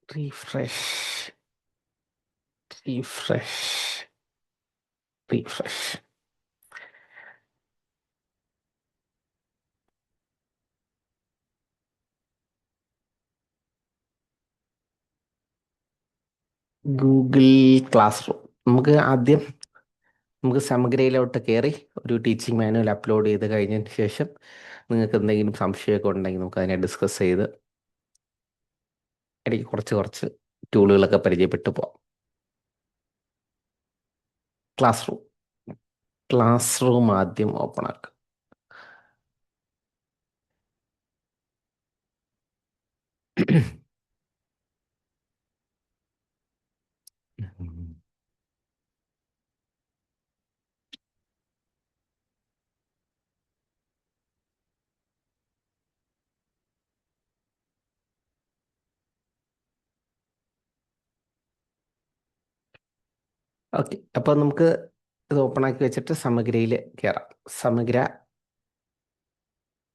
Refresh, refresh, refresh. Google class room. നമുക്ക് സമഗ്രയിലോട്ട് കയറി ഒരു ടീച്ചിങ് മാനുവൽ അപ്ലോഡ് ചെയ്ത് കഴിഞ്ഞതിന് ശേഷം നിങ്ങൾക്ക് എന്തെങ്കിലും സംശയമൊക്കെ ഉണ്ടെങ്കിൽ നമുക്ക് അതിനെ ഡിസ്കസ് ചെയ്ത് ഇടയ്ക്ക് കുറച്ച് കുറച്ച് ടൂളുകളൊക്കെ പരിചയപ്പെട്ടു പോവാം. ക്ലാസ് റൂം ആദ്യം ഓപ്പൺ ആക്കുക. ഓക്കെ, അപ്പോൾ നമുക്ക് ഇത് ഓപ്പൺ ആക്കി വെച്ചിട്ട് സമഗ്രയിൽ കയറാം. സമഗ്ര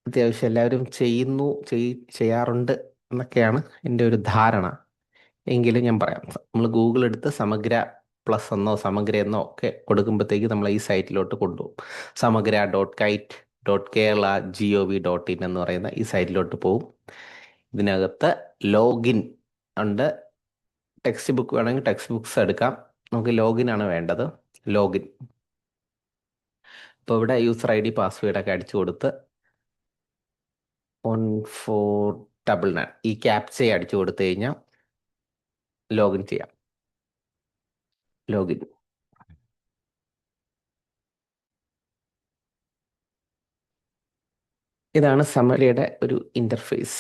അത്യാവശ്യം എല്ലാവരും ചെയ്യാറുണ്ട് എന്നൊക്കെയാണ് എൻ്റെ ഒരു ധാരണ. എങ്കിലും ഞാൻ പറയാം, നമ്മൾ ഗൂഗിൾ എടുത്ത് സമഗ്ര പ്ലസ് എന്നോ സമഗ്ര എന്നോ ഒക്കെ കൊടുക്കുമ്പോഴത്തേക്ക് നമ്മൾ ഈ സൈറ്റിലോട്ട് കൊണ്ടുപോകും. samagര.kite.kerala.gov.in എന്ന് പറയുന്ന ഈ സൈറ്റിലോട്ട് പോകും. ഇതിനകത്ത് ലോഗിൻ ഉണ്ട്. ടെക്സ്റ്റ് ബുക്ക് വേണമെങ്കിൽ ടെക്സ്റ്റ് ബുക്സ് എടുക്കാം. നമുക്ക് ലോഗിൻ ആണ് വേണ്ടത്. ലോഗിൻ. ഇപ്പോൾ ഇവിടെ യൂസർ ID പാസ്വേഡൊക്കെ അടിച്ചു കൊടുത്ത് 1499 ഈ ക്യാപ്ച അടിച്ചു കൊടുത്തു കഴിഞ്ഞാൽ ലോഗിൻ ചെയ്യാം. ലോഗിൻ. ഇതാണ് സമരയുടെ ഒരു ഇൻ്റർഫേസ്,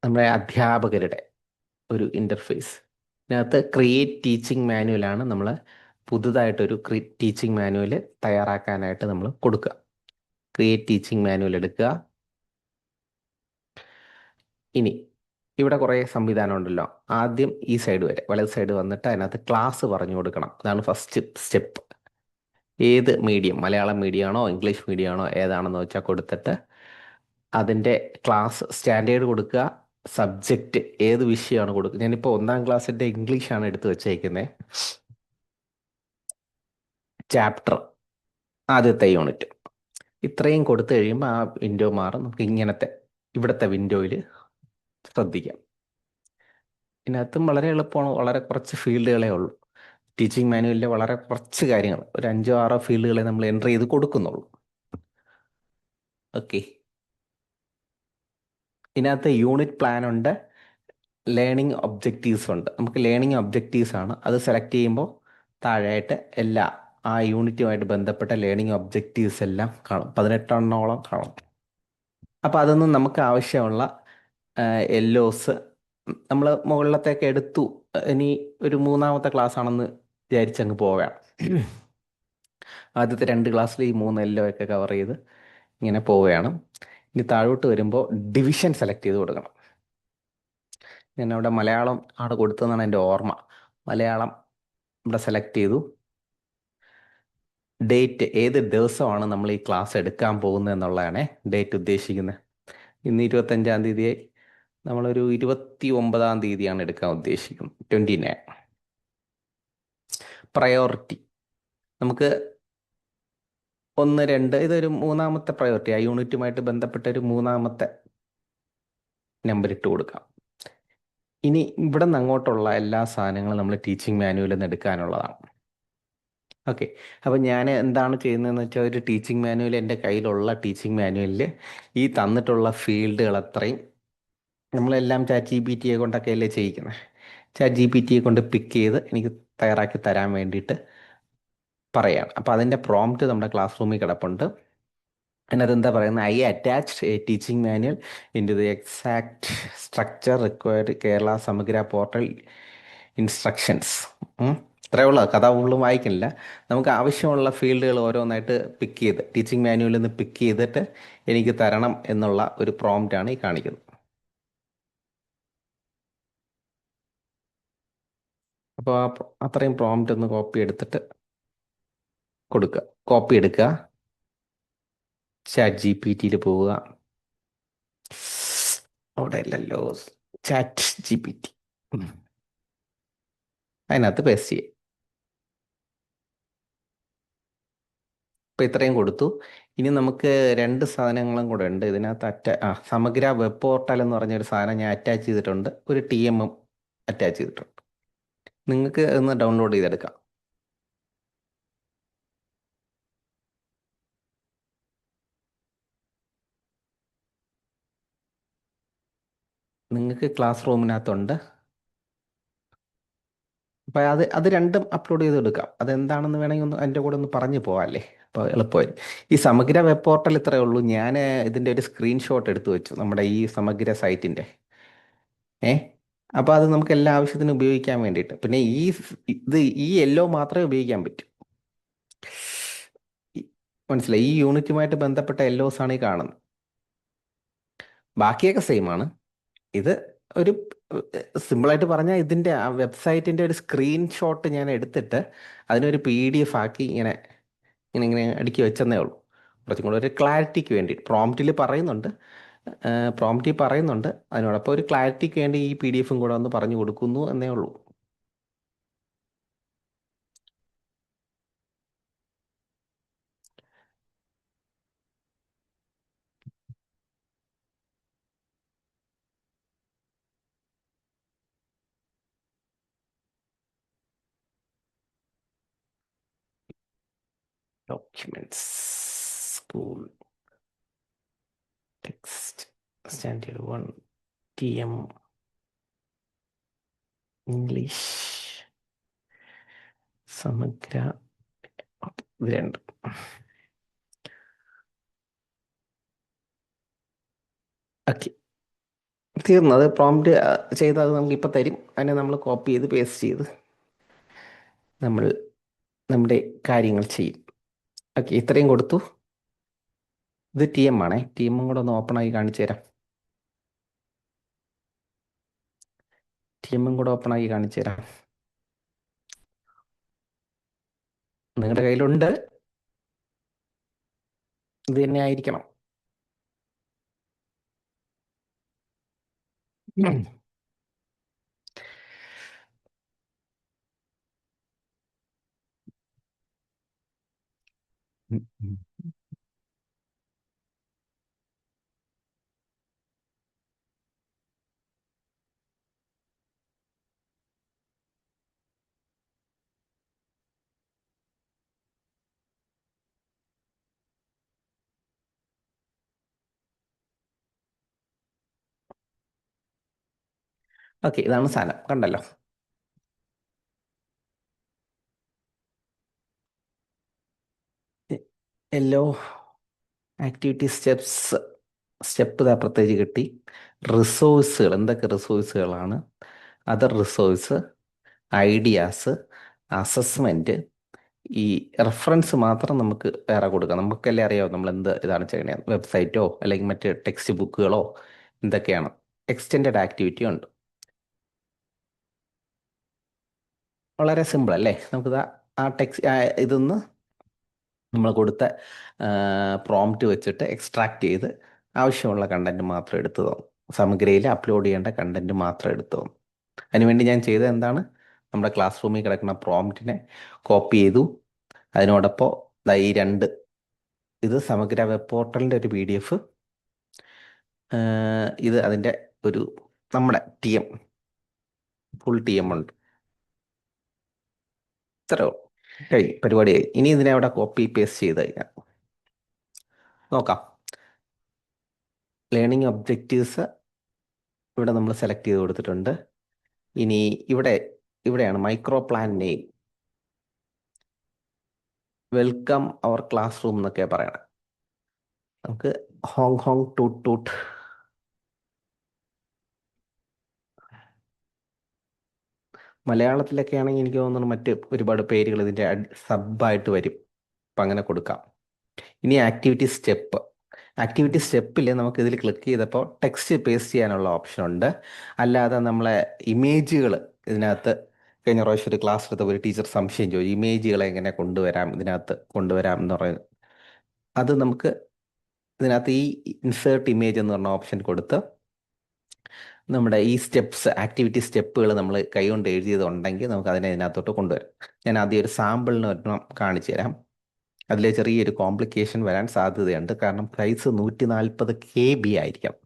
നമ്മുടെ അധ്യാപകരുടെ ഒരു ഇൻ്റർഫേസ്. ഇതിനകത്ത് ക്രിയേറ്റ് ടീച്ചിങ് മാനുവലാണ് നമ്മൾ പുതുതായിട്ടൊരു ടീച്ചിങ് മാനുവൽ തയ്യാറാക്കാനായിട്ട് നമ്മൾ കൊടുക്കുക. ക്രിയേറ്റ് ടീച്ചിങ് മാനുവൽ എടുക്കുക. ഇനി ഇവിടെ കുറേ സംവിധാനം ഉണ്ടല്ലോ. ആദ്യം ഈ സൈഡ് വരെ വലത് സൈഡ് വന്നിട്ട് അതിനകത്ത് ക്ലാസ് പറഞ്ഞു കൊടുക്കണം. അതാണ് ഫസ്റ്റ് സ്റ്റെപ്പ്. ഏത് മീഡിയം, മലയാളം മീഡിയം ആണോ ഇംഗ്ലീഷ് മീഡിയം ആണോ ഏതാണെന്ന് വെച്ചാൽ കൊടുത്തിട്ട് അതിൻ്റെ ക്ലാസ് സ്റ്റാൻഡേർഡ് കൊടുക്കുക. സബ്ജക്റ്റ് ഏത് വിഷയമാണ് കൊടുക്കുക. ഞാനിപ്പോൾ 1ാം ക്ലാസ്സിൻ്റെ ഇംഗ്ലീഷാണ് എടുത്ത് വെച്ചേക്കുന്നത്. ചാപ്റ്റർ ആദ്യത്തെ യൂണിറ്റ് ഇത്രയും കൊടുത്തു കഴിയുമ്പോൾ ആ വിൻഡോ മാറും. നമുക്ക് ഇവിടുത്തെ വിൻഡോയിൽ ശ്രദ്ധിക്കാം. ഇതിനകത്തും വളരെ എളുപ്പമാണ്. വളരെ കുറച്ച് ഫീൽഡുകളേ ഉള്ളൂ. ടീച്ചിങ് മാനുവലിലെ വളരെ കുറച്ച് കാര്യങ്ങൾ, ഒരു 5-6 ഫീൽഡുകളെ നമ്മൾ എൻ്റർ ചെയ്ത് കൊടുക്കുന്നുള്ളൂ. ഓക്കെ, ഇതിനകത്ത് യൂണിറ്റ് പ്ലാൻ ഉണ്ട്, ലേണിംഗ് ഒബ്ജക്റ്റീവ്സ് ഉണ്ട്. നമുക്ക് ലേണിംഗ് ഒബ്ജക്റ്റീവ്സ് ആണ്. അത് സെലക്ട് ചെയ്യുമ്പോൾ താഴെയായിട്ട് ആ യൂണിറ്റുമായിട്ട് ബന്ധപ്പെട്ട ലേണിംഗ് ഒബ്ജക്റ്റീവ്സ് എല്ലാം കാണും. 18 എണ്ണോളം കാണും. അപ്പോൾ അതൊന്നും നമുക്ക് ആവശ്യമുള്ള LOs നമ്മൾ മുകളിലത്തേക്ക് എടുത്തു. ഇനി ഒരു 3ാമത്തെ ക്ലാസ് ആണെന്ന് വിചാരിച്ചങ്ങ് പോവുകയാണ്. ആദ്യത്തെ 2 ക്ലാസ്സിൽ ഈ 3 LO ഒക്കെ കവർ ചെയ്ത് ഇങ്ങനെ പോവുകയാണ്. ഇനി താഴോട്ട് വരുമ്പോൾ ഡിവിഷൻ സെലക്ട് ചെയ്ത് കൊടുക്കണം. ഞാൻ അവിടെ മലയാളം അവിടെ കൊടുത്തതെന്നാണ് എൻ്റെ ഓർമ്മ. മലയാളം ഇവിടെ സെലക്ട് ചെയ്തു. ഡേറ്റ്, ഏത് ദിവസമാണ് നമ്മൾ ഈ ക്ലാസ് എടുക്കാൻ പോകുന്നത് എന്നുള്ളതാണ് ഡേറ്റ് ഉദ്ദേശിക്കുന്നത്. ഇന്ന് 25-ാം തീയതിയായി. നമ്മളൊരു 29-ാം തീയതിയാണ് എടുക്കാൻ ഉദ്ദേശിക്കുന്നത്. 29. പ്രയോറിറ്റി നമുക്ക് 1, 2 ഇതൊരു 3ാമത്തെ പ്രയോറിറ്റി. ആ യൂണിറ്റുമായിട്ട് ബന്ധപ്പെട്ട ഒരു 3ാമത്തെ നമ്പർ ഇട്ട് കൊടുക്കാം. ഇനി ഇവിടെ നിന്ന് അങ്ങോട്ടുള്ള എല്ലാ സാധനങ്ങളും നമ്മൾ ടീച്ചിങ് മാനുവലിൽ നിന്ന് എടുക്കാനുള്ളതാണ്. ഓക്കെ, അപ്പോൾ ഞാൻ എന്താണ് ചെയ്യുന്നതെന്ന് വെച്ചാൽ ഒരു ടീച്ചിങ് മാനുവൽ, എൻ്റെ കയ്യിലുള്ള ടീച്ചിങ് മാനുവലിൽ ഈ തന്നിട്ടുള്ള ഫീൽഡുകൾ അത്രയും നമ്മളെല്ലാം ChatGPT കൊണ്ടൊക്കെ അല്ലേ ചെയ്യിക്കുന്നത്. ChatGPT കൊണ്ട് പിക്ക് ചെയ്ത് എനിക്ക് തയ്യാറാക്കി തരാൻ വേണ്ടിയിട്ട് പറയുകയാണ്. അപ്പോൾ അതിൻ്റെ പ്രോംപ്റ്റ് നമ്മുടെ ക്ലാസ് റൂമിൽ കിടപ്പുണ്ട്. അതിനകത്ത് എന്താ പറയുന്നത്? I attached a teaching manual into the exact structure required Kerala Samagra portal instructions. ഇത്രയേ ഉള്ളൂ. കഥ ഫുള്ളും വായിക്കുന്നില്ല. നമുക്ക് ആവശ്യമുള്ള ഫീൽഡുകൾ ഓരോന്നായിട്ട് പിക്ക് ചെയ്ത് ടീച്ചിങ് മാനുവലിൽ നിന്ന് പിക്ക് ചെയ്തിട്ട് എനിക്ക് തരണം എന്നുള്ള ഒരു പ്രോംപ്റ്റാണ് ഈ കാണിക്കുന്നത്. അപ്പോൾ അത്രയും പ്രോംപ്റ്റ് ഒന്ന് കോപ്പി എടുത്തിട്ട് കൊടുക്കുക. കോപ്പി എടുക്കുക, ChatGPT പോവുക. അവിടെ ഇല്ലല്ലോ, ChatGPT. അതിനകത്ത് പേസ്റ്റ് ചെയ്യും. ഇപ്പം ഇത്രയും കൊടുത്തു. ഇനി നമുക്ക് രണ്ട് സാധനങ്ങളും കൂടെ ഉണ്ട് ഇതിനകത്ത്. സമഗ്ര വെബ് പോർട്ടൽ എന്ന് പറഞ്ഞൊരു സാധനം ഞാൻ അറ്റാച്ച് ചെയ്തിട്ടുണ്ട്, ഒരു TMM അറ്റാച്ച് ചെയ്തിട്ടുണ്ട്. നിങ്ങൾക്ക് ഒന്ന് ഡൗൺലോഡ് ചെയ്തെടുക്കാം. നിങ്ങൾക്ക് ക്ലാസ് റൂമിനകത്തുണ്ട്. അപ്പം അത് രണ്ടും അപ്ലോഡ് ചെയ്തെടുക്കാം. അതെന്താണെന്ന് വേണമെങ്കിൽ ഒന്ന് അതിൻ്റെ കൂടെ ഒന്ന് പറഞ്ഞു പോവാല്ലേ, അപ്പോൾ എളുപ്പമായി. ഈ സമഗ്ര വെബ് പോർട്ടൽ ഇത്രയേ ഉള്ളൂ. ഞാൻ ഇതിൻ്റെ ഒരു സ്ക്രീൻഷോട്ട് എടുത്തു വെച്ചു, നമ്മുടെ ഈ സമഗ്ര സൈറ്റിൻ്റെ. ഏ അപ്പോൾ അത് നമുക്ക് എല്ലാ ആവശ്യത്തിനും ഉപയോഗിക്കാൻ വേണ്ടിയിട്ട്. പിന്നെ ഈ യെല്ലോ മാത്രമേ ഉപയോഗിക്കാൻ പറ്റൂ. മനസ്സിലായി? ഈ യൂണിറ്റുമായിട്ട് ബന്ധപ്പെട്ട യെല്ലോസ് ആണ് ഈ കാണുന്നത്. ബാക്കിയൊക്കെ സെയിം ആണ്. ഇത് ഒരു സിമ്പിളായിട്ട് പറഞ്ഞാൽ ഇതിൻ്റെ ആ വെബ്സൈറ്റിൻ്റെ ഒരു സ്ക്രീൻഷോട്ട് ഞാൻ എടുത്തിട്ട് അതിനൊരു PDF ആക്കി ഇങ്ങനെ ഇങ്ങനെ ഇങ്ങനെ അടുക്കി വെച്ചെന്നേ ഉള്ളൂ. കുറച്ചും കൂടെ ഒരു ക്ലാരിറ്റിക്ക് വേണ്ടി പ്രോംപ്റ്റിൽ പറയുന്നുണ്ട്. അതിനോടൊപ്പം ഒരു ക്ലാരിറ്റിക്ക് വേണ്ടി ഈ PDF കൂടെ ഒന്ന് പറഞ്ഞു കൊടുക്കുന്നു എന്നേ ഉള്ളൂ. Documents, school text, standard 1, TM English, സമഗ്ര. ഇത് രണ്ട്. ഓക്കെ, തീർന്നത്. പ്രോംപ്റ്റ് ചെയ്ത് അത് നമുക്ക് ഇപ്പം തരും. അതിനെ നമ്മൾ കോപ്പി ചെയ്ത് പേസ്റ്റ് ചെയ്ത് നമ്മൾ നമ്മുടെ കാര്യങ്ങൾ ചെയ്യും. ഓക്കെ, ഇത്രയും കൊടുത്തു. ഇത് TM ആണേ. TM കൂടെ ഒന്ന് ഓപ്പൺ ആക്കി കാണിച്ചു തരാം. TM കൂടെ ഓപ്പൺ ആക്കി കാണിച്ചു തരാം. നിങ്ങളുടെ കയ്യിലുണ്ട്, ഇത് തന്നെ ആയിരിക്കണം. ഓക്കെ, ഇതാണ് സാധനം, കണ്ടല്ലോ. യെല്ലോ ആക്ടിവിറ്റി സ്റ്റെപ്പ് ഇതാ പ്രത്യേകിച്ച് കിട്ടി. റിസോഴ്സുകൾ, എന്തൊക്കെ റിസോഴ്സുകളാണ്? Other resource, ideas, assessment. ഈ റെഫറൻസ് മാത്രം നമുക്ക് വേറെ കൊടുക്കാം. നമുക്കല്ലേ അറിയാമോ നമ്മൾ എന്ത് ഇതാണ് ചെയ്യണത്. വെബ്സൈറ്റോ അല്ലെങ്കിൽ മറ്റ് ടെക്സ്റ്റ് ബുക്കുകളോ എന്തൊക്കെയാണ്. എക്സ്റ്റെൻഡഡ് ആക്ടിവിറ്റി ഉണ്ട്. വളരെ സിമ്പിൾ അല്ലേ? നമുക്കിതാ ആ ടെക്സ്റ്റ് ഇതൊന്ന് നമ്മൾ കൊടുത്ത പ്രോംപ്റ്റ് വെച്ചിട്ട് എക്സ്ട്രാക്ട് ചെയ്ത് ആവശ്യമുള്ള കണ്ടന്റ് മാത്രം എടുത്തു തന്നു. സമഗ്രയിൽ അപ്ലോഡ് ചെയ്യേണ്ട കണ്ടന്റ് മാത്രം എടുത്തു തന്നു. അതിനുവേണ്ടി ഞാൻ ചെയ്തത് എന്താണ്? നമ്മുടെ ക്ലാസ് റൂമിൽ കിടക്കുന്ന പ്രോംപ്റ്റിനെ കോപ്പി ചെയ്തു. അതിനോടൊപ്പം ഈ രണ്ട്, ഇത് സമഗ്ര വെബ് പോർട്ടലിൻ്റെ ഒരു PDF, ഇത് അതിൻ്റെ ഒരു നമ്മുടെ TM, ഫുൾ TM ഉണ്ട്. ഇത്രയോ പരിപാടിയായി. ഇനി ഇതിനെ അവിടെ കോപ്പി പേസ്റ്റ് ചെയ്ത് കഴിഞ്ഞാൽ നോക്കാം. ലേണിംഗ് ഒബ്ജക്റ്റീവ്സ് ഇവിടെ നമ്മൾ സെലക്ട് ചെയ്ത് കൊടുത്തിട്ടുണ്ട്. ഇനി ഇവിടെയാണ് micro plan name. Welcome our classroom എന്നൊക്കെ പറയണം. നമുക്ക് ഹോങ് ഹോങ് ടൂട്ട് ടൂട്ട്. മലയാളത്തിലൊക്കെ ആണെങ്കിൽ എനിക്ക് തോന്നുന്നു മറ്റ് ഒരുപാട് പേരുകൾ ഇതിൻ്റെ സബായിട്ട് വരും. അപ്പം അങ്ങനെ കൊടുക്കാം. ഇനി ആക്ടിവിറ്റി സ്റ്റെപ്പിൽ നമുക്ക് ഇതിൽ ക്ലിക്ക് ചെയ്തപ്പോൾ ടെക്സ്റ്റ് പേസ്റ്റ് ചെയ്യാനുള്ള ഓപ്ഷൻ ഉണ്ട്. അല്ലാതെ നമ്മളെ ഇമേജുകൾ ഇതിനകത്ത്, കഴിഞ്ഞ പ്രാവശ്യം ഒരു ക്ലാസ് എടുത്ത ഒരു ടീച്ചർ സംശയം ചോദിച്ചു, ഇമേജുകളെ എങ്ങനെ ഇതിനകത്ത് കൊണ്ടുവരാം എന്ന് പറയുന്നത്. അത് നമുക്ക് ഇതിനകത്ത് ഈ ഇൻസേർട്ട് ഇമേജ് എന്ന് പറഞ്ഞ ഓപ്ഷൻ കൊടുത്ത് നമ്മുടെ ഈ സ്റ്റെപ്സ് ആക്ടിവിറ്റി സ്റ്റെപ്പുകൾ നമ്മൾ കൈകൊണ്ട് എഴുതിയതുണ്ടെങ്കിൽ നമുക്ക് അതിനെ ഇതിനകത്തോട്ട് കൊണ്ടുവരാം. ഞാൻ ആദ്യം ഒരു സാമ്പിളിന് ഒരെണ്ണം കാണിച്ചു തരാം. അതിൽ ചെറിയൊരു കോംപ്ലിക്കേഷൻ വരാൻ സാധ്യതയുണ്ട്. കാരണം സൈസ് 140 KB ആയിരിക്കണം.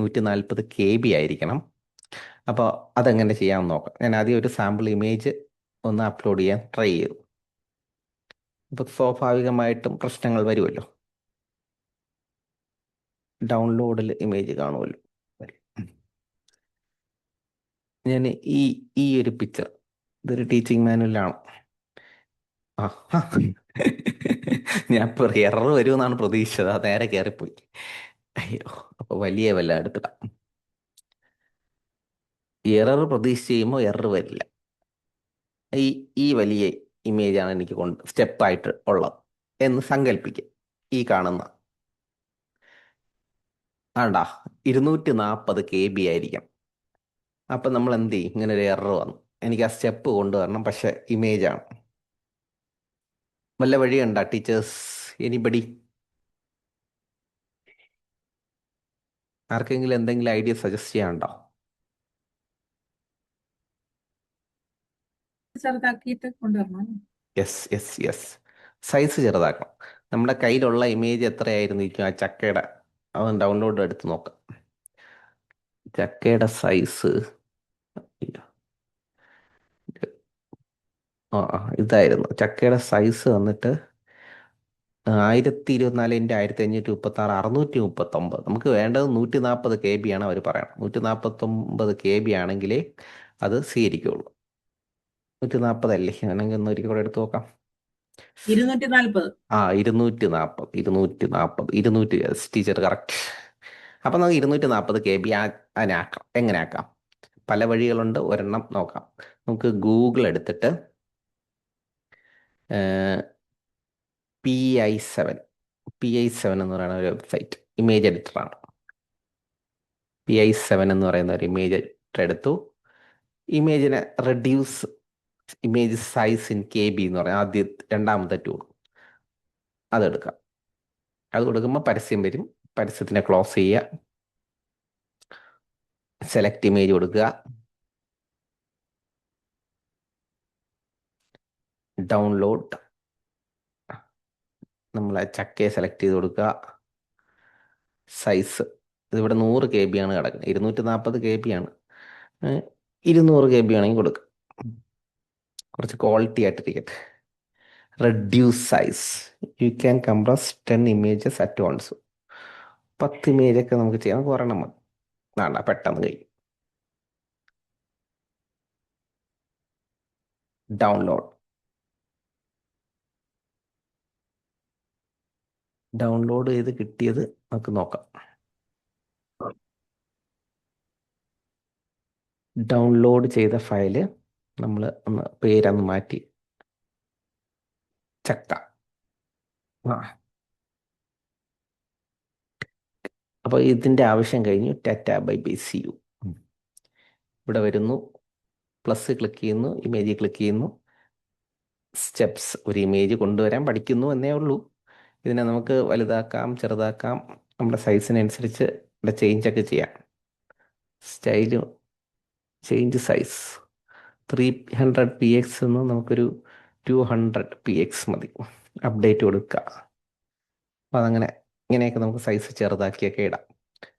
140 KB ആയിരിക്കണം. അപ്പോൾ അതെങ്ങനെ ചെയ്യാമെന്ന് നോക്കാം. ഞാൻ ആദ്യം ഒരു സാമ്പിൾ ഇമേജ് ഒന്ന് അപ്ലോഡ് ചെയ്യാൻ ട്രൈ ചെയ്തു. അപ്പോൾ സ്വാഭാവികമായിട്ടും പ്രശ്നങ്ങൾ വരുമല്ലോ. ഡൗൺലോഡിൽ ഇമേജ് കാണുമല്ലോ. ഞാൻ ഈ ഈ ഒരു പിക്ചർ, ഇതൊരു ടീച്ചിങ് മാനുവലാണ്. ആ ഞാൻ ഇപ്പോൾ എറർ വരുമെന്നാണ് പ്രതീക്ഷിച്ചത്. അത് നേരെ കയറിപ്പോയി. അയ്യോ, അപ്പോൾ വലിയ വല്ല എടുത്തിടാം. എറർ പ്രതീക്ഷിച്ച് ചെയ്യുമ്പോൾ എറർ വരില്ല. ഈ ഈ വലിയ ഇമേജാണ് എനിക്ക് സ്റ്റെപ്പായിട്ട് ഉള്ളത് എന്ന് സങ്കല്പിക്കുക. ഈ കാണുന്ന ആണ്ടാ 240 KB ആയിരിക്കാം. അപ്പം നമ്മൾ എന്ത് ചെയ്യും? ഇങ്ങനെ ഒരു എറർ വന്നു, എനിക്ക് ആ സ്റ്റെപ്പ് കൊണ്ടുവരണം, പക്ഷെ ഇമേജാണ്. വല്ല വഴിയുണ്ടോ ടീച്ചേഴ്സ്? എനിബഡി? ആർക്കെങ്കിലും എന്തെങ്കിലും ഐഡിയ സജസ്റ്റ് ചെയ്യാനുണ്ടോ? ചെറുതാക്കിയിട്ട് കൊണ്ടുവരണം. യെസ് യെസ് യെസ്, സൈസ് ചെറുതാക്കണം. നമ്മുടെ കയ്യിലുള്ള ഇമേജ് എത്രയായിരുന്നു ഇരിക്കും ആ ചക്കയുടെ? അത് ഡൗൺലോഡ് എടുത്ത് നോക്കാം. ചക്കയുടെ സൈസ് ഇതായിരുന്നു. ചക്കയുടെ സൈസ് വന്നിട്ട് 1024 × 1536 639. നമുക്ക് വേണ്ടത് 140 KB ആണ് അവർ പറയണം. 149 KB ആണെങ്കിലേ അത് സ്വീകരിക്കുള്ളൂ. 140 അല്ലേ? ആണെങ്കിൽ ഒന്ന് ഒരിക്കൽ കൂടെ എടുത്ത് നോക്കാം. 240. 240 240 ടീച്ചർ കറക്റ്റ്. അപ്പം നമുക്ക് 240 KB അതിനാക്കാം. എങ്ങനെ ആക്കാം? പല വഴികളുണ്ട്. ഒരെണ്ണം നോക്കാം. നമുക്ക് ഗൂഗിൾ എടുത്തിട്ട് PI7 എന്ന് പറയുന്ന ഒരു വെബ്സൈറ്റ്, ഇമേജ് എഡിറ്ററാണ്. PI7 എന്ന് പറയുന്ന ഒരു ഇമേജ് എഡിറ്റർ എടുത്തു. ഇമേജിനെ reduce image size in KB എന്ന് പറയാം. രണ്ടാമത്തെ ടൂൾ അതെടുക്കാം. അത് കൊടുക്കുമ്പോൾ പരസ്യം വരും. പരസ്യത്തിനെ ക്ലോസ് ചെയ്യുക. സെലക്ട് ഇമേജ് കൊടുക്കുക. ഡൗൺലോഡ്. നമ്മൾ ചക്കയെ സെലക്ട് ചെയ്ത് കൊടുക്കുക. സൈസ് ഇതിവിടെ 100 KB ആണ് കിടക്കുന്നത്. 240 KB ആണ്. 200 KB ആണെങ്കിൽ കൊടുക്കുക. കുറച്ച് ക്വാളിറ്റി ആയിട്ടിരിക്കട്ടെ. Reduce size. You can compress 10 images at once. 10 ഇമേജൊക്കെ നമുക്ക് ചെയ്യാം. നമുക്ക് ഒരെണ്ണം മതി. വേണ്ട, പെട്ടെന്ന് കഴിയും. ഡൗൺലോഡ് ചെയ്ത് കിട്ടിയത് നമുക്ക് നോക്കാം. ഡൗൺലോഡ് ചെയ്ത ഫയല് നമ്മൾ ഒന്ന് പേരൊന്ന് മാറ്റി ചക്ക. അപ്പോൾ ഇതിൻ്റെ ആവശ്യം കഴിഞ്ഞു. Tata bye bye see you. ഇവിടെ വരുന്നു, പ്ലസ് ക്ലിക്ക് ചെയ്യുന്നു, ഇമേജ് ക്ലിക്ക് ചെയ്യുന്നു. സ്റ്റെപ്സ്. ഒരു ഇമേജ് കൊണ്ടുവരാൻ പഠിക്കുന്നു എന്നേ ഉള്ളൂ. ഇതിനെ നമുക്ക് വലുതാക്കാം, ചെറുതാക്കാം, നമ്മുടെ സൈസിനനുസരിച്ച് ഇവിടെ ചേഞ്ചൊക്കെ ചെയ്യാം. സ്റ്റൈല് ചേഞ്ച് സൈസ് 300 px എന്ന് നമുക്കൊരു 200 px മതി. അപ്ഡേറ്റ് കൊടുക്കുക. അപ്പോൾ അതങ്ങനെ ഇങ്ങനെയൊക്കെ നമുക്ക് സൈസ് ചെറുതാക്കിയൊക്കെ ഇടാം.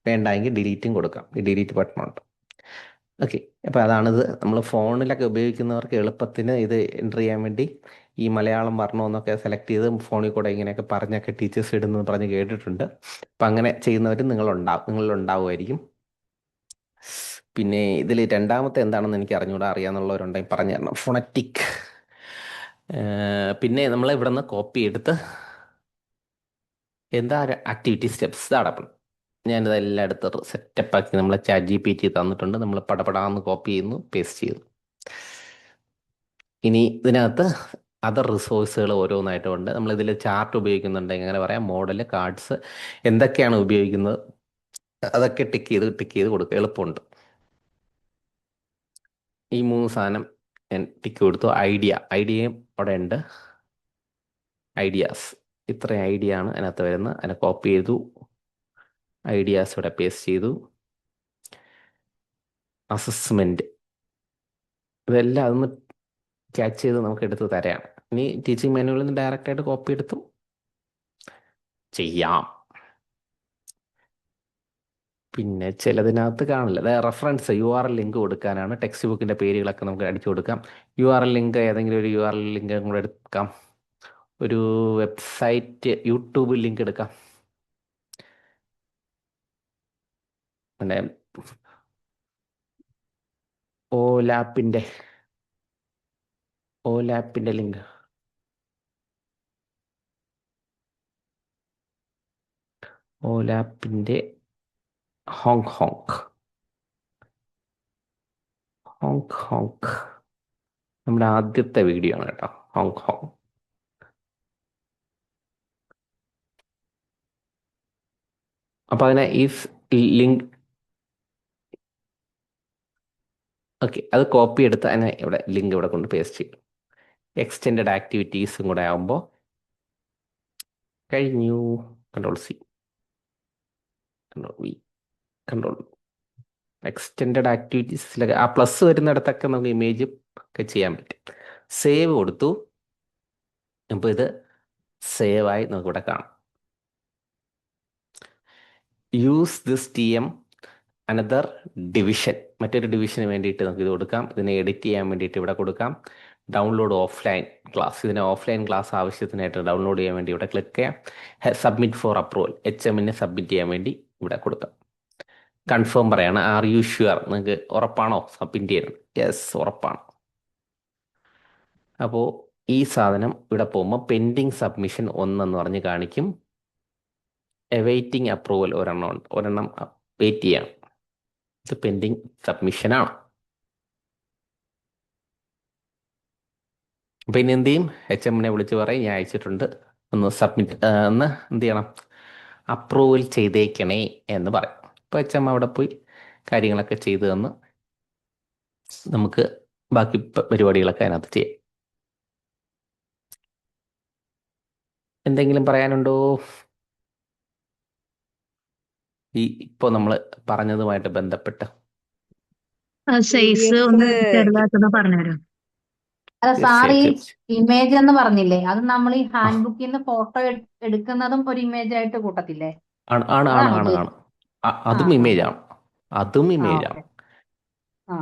വേണ്ടെങ്കിൽ ഡിലീറ്റും കൊടുക്കാം. ഈ ഡിലീറ്റ് ബട്ടണുണ്ട്. ഓക്കെ, അപ്പോൾ അതാണിത്. നമ്മൾ ഫോണിലൊക്കെ ഉപയോഗിക്കുന്നവർക്ക് എളുപ്പത്തിന് ഇത് എൻ്റർ ചെയ്യാൻ വേണ്ടി ഈ മലയാളം വർണ്ണമെന്നൊക്കെ സെലക്ട് ചെയ്ത് ഫോണിൽ കൂടെ ഇങ്ങനെയൊക്കെ പറഞ്ഞൊക്കെ ടീച്ചേഴ്സ് ഇടുന്നത് പറഞ്ഞ് കേട്ടിട്ടുണ്ട്. അപ്പം അങ്ങനെ ചെയ്യുന്നവർ നിങ്ങളിലുണ്ടാവുമായിരിക്കും. പിന്നെ ഇതിൽ രണ്ടാമത്തെ എന്താണെന്ന് എനിക്ക് അറിഞ്ഞുകൂടാ. അറിയാമെന്നുള്ളവരുണ്ടെങ്കിൽ പറഞ്ഞു തരണം. ഫോണറ്റിക്. പിന്നെ നമ്മൾ ഇവിടെ നിന്ന് കോപ്പി എടുത്ത് എന്താ ആക്ടിവിറ്റി സ്റ്റെപ്സ് അടക്കണം. ഞാനിതെല്ലാം എടുത്ത് സെറ്റപ്പാക്കി നമ്മൾ ChatGPT തന്നിട്ടുണ്ട്. നമ്മൾ പടപടാന്ന് കോപ്പി ചെയ്യുന്നു, പേസ്റ്റ് ചെയ്യുന്നു. ഇനി ഇതിനകത്ത് അതർ റിസോഴ്സുകൾ ഓരോന്നായിട്ടുണ്ട്. നമ്മളിതിൽ ചാർട്ട് ഉപയോഗിക്കുന്നുണ്ടെങ്കിൽ അങ്ങനെ പറയാം. മോഡൽ, കാർഡ്സ് എന്തൊക്കെയാണ് ഉപയോഗിക്കുന്നത് അതൊക്കെ ടിക്ക് ചെയ്ത് കൊടുക്കുക. എളുപ്പമുണ്ട്. ഈ 3 സാധനം ഞാൻ ടിക്ക് കൊടുത്തു. ഐഡിയയും അവിടെ ഉണ്ട്. ഐഡിയാസ്, ഇത്രയും ഐഡിയ ആണ് അതിനകത്ത് വരുന്നത്. അതിനെ കോപ്പി ചെയ്തു. ഐഡിയാസ് ഇവിടെ പേസ്റ്റ് ചെയ്തു. അസസ്മെന്റ്, ഇതെല്ലാം അതൊന്ന് ക്യാച്ച് ചെയ്ത് നമുക്ക് എടുത്ത് തരാം. ഇനി ടീച്ചിങ് മാനുവലിൽ നിന്ന് ഡയറക്റ്റ് ആയിട്ട് കോപ്പി എടുത്തു ചെയ്യാം. പിന്നെ ചിലതിനകത്ത് കാണില്ല. റെഫറൻസ് URL ലിങ്ക് കൊടുക്കാനാണ്. ടെക്സ്റ്റ് ബുക്കിന്റെ പേരുകളൊക്കെ നമുക്ക് അടിച്ചു കൊടുക്കാം. URL ലിങ്ക് ഏതെങ്കിലും ഒരു URL ലിങ്ക് കൂടെ എടുക്കാം. ഒരു വെബ്സൈറ്റ് യൂട്യൂബ് ലിങ്ക് എടുക്കാം. പിന്നെ ഓലാപ്പിന്റെ ലിങ്ക്, ഓലാപ്പിന്റെ ഹോങ്ക് ഹോങ്ക് നമ്മുടെ ആദ്യത്തെ വീഡിയോ ആണ് കേട്ടോ, ഹോങ്ക്. അപ്പൊ അതിനെ ഈ ലിങ്ക്, ഓക്കെ, അത് കോപ്പി എടുത്ത് അതിനെ ഇവിടെ ലിങ്ക് ഇവിടെ കൊണ്ട് പേസ്റ്റ് ചെയ്യും. എക്സ്റ്റെൻഡഡ് ആക്ടിവിറ്റീസും കൂടെ ആകുമ്പോൾ കഴിഞ്ഞു. Ctrl+C, Ctrl+V, Ctrl. എക്സ്റ്റെൻഡഡ് ആക്ടിവിറ്റീസിലൊക്കെ ആ പ്ലസ് വരുന്നിടത്തൊക്കെ നമുക്ക് ഇമേജ് ഒക്കെ ചെയ്യാൻ പറ്റും. സേവ് കൊടുത്തു. അപ്പോൾ ഇത് സേവ് ആയി നമുക്കിവിടെ കാണാം. Use this TM another division, മറ്റൊരു ഡിവിഷന് വേണ്ടിയിട്ട് നമുക്ക് ഇത് കൊടുക്കാം. ഇതിനെ എഡിറ്റ് ചെയ്യാൻ വേണ്ടിയിട്ട് ഇവിടെ കൊടുക്കാം. ഡൗൺലോഡ് ഓഫ്ലൈൻ ക്ലാസ്, ഇതിനെ ഓഫ്ലൈൻ ക്ലാസ് ആവശ്യത്തിനായിട്ട് ഡൗൺലോഡ് ചെയ്യാൻ വേണ്ടി ഇവിടെ ക്ലിക്ക് ചെയ്യാം. സബ്മിറ്റ് ഫോർ അപ്രൂവൽ, HMനെ സബ്മിറ്റ് ചെയ്യാൻ വേണ്ടി ഇവിടെ കൊടുക്കാം. കൺഫേം പറയാണ്. ആർ യു ഷ്യൂർ, നിങ്ങൾക്ക് ഉറപ്പാണോ സബ്മിറ്റ് ചെയ്യണം? യെസ്, ഉറപ്പാണ്. അപ്പോൾ ഈ സാധനം ഇവിടെ പോകുമ്പോൾ പെൻഡിങ് സബ്മിഷൻ 1 എന്ന് പറഞ്ഞ് കാണിക്കും. അവൈറ്റിംഗ് അപ്രൂവൽ ഒരെണ്ണം വെയിറ്റ് ചെയ്യാം. ഇത് പെൻഡിങ് സബ്മിഷനാണ്. അപ്പം ഇനി എന്ത് ചെയ്യും? HMനെ വിളിച്ച് പറയും ഞാൻ അയച്ചിട്ടുണ്ട്, ഒന്ന് സബ്മിറ്റ് ഒന്ന് എന്ത് ചെയ്യണം, അപ്രൂവൽ ചെയ്തേക്കണേ എന്ന് പറയും. അപ്പോൾ HM അവിടെ പോയി കാര്യങ്ങളൊക്കെ ചെയ്തു തന്ന് നമുക്ക് ബാക്കി പരിപാടികളൊക്കെ അതിനകത്ത് ചെയ്യാം. എന്തെങ്കിലും പറയാനുണ്ടോ ഇപ്പോൾ നമ്മൾ പറഞ്ഞതുമായിട്ട് ബന്ധപ്പെട്ട്? സൈസ് ഒന്ന് ചെറുതാക്കുന്ന പറഞ്ഞുതരാം. അല്ല സാർ, ഈ തീർച്ചയായും. ഇമേജ് എന്ന് പറഞ്ഞില്ലേ, അത് നമ്മൾ ഈ ഹാൻഡ് ബുക്കിൽ നിന്ന് ഫോട്ടോ എടുക്കുന്നതും ഒരു ഇമേജ് ആയിട്ട് കൂട്ടത്തില്ലേ? ആണ് ആണ് ആണ് അതാണ് ആണ് ആണ് ഉദ്ദേശിച്ചത്. അതും ആ, ഇമേജ് ആണ്, അതും ആ, ഇമേജ് ഓക്കെ. ആണ്. ആ,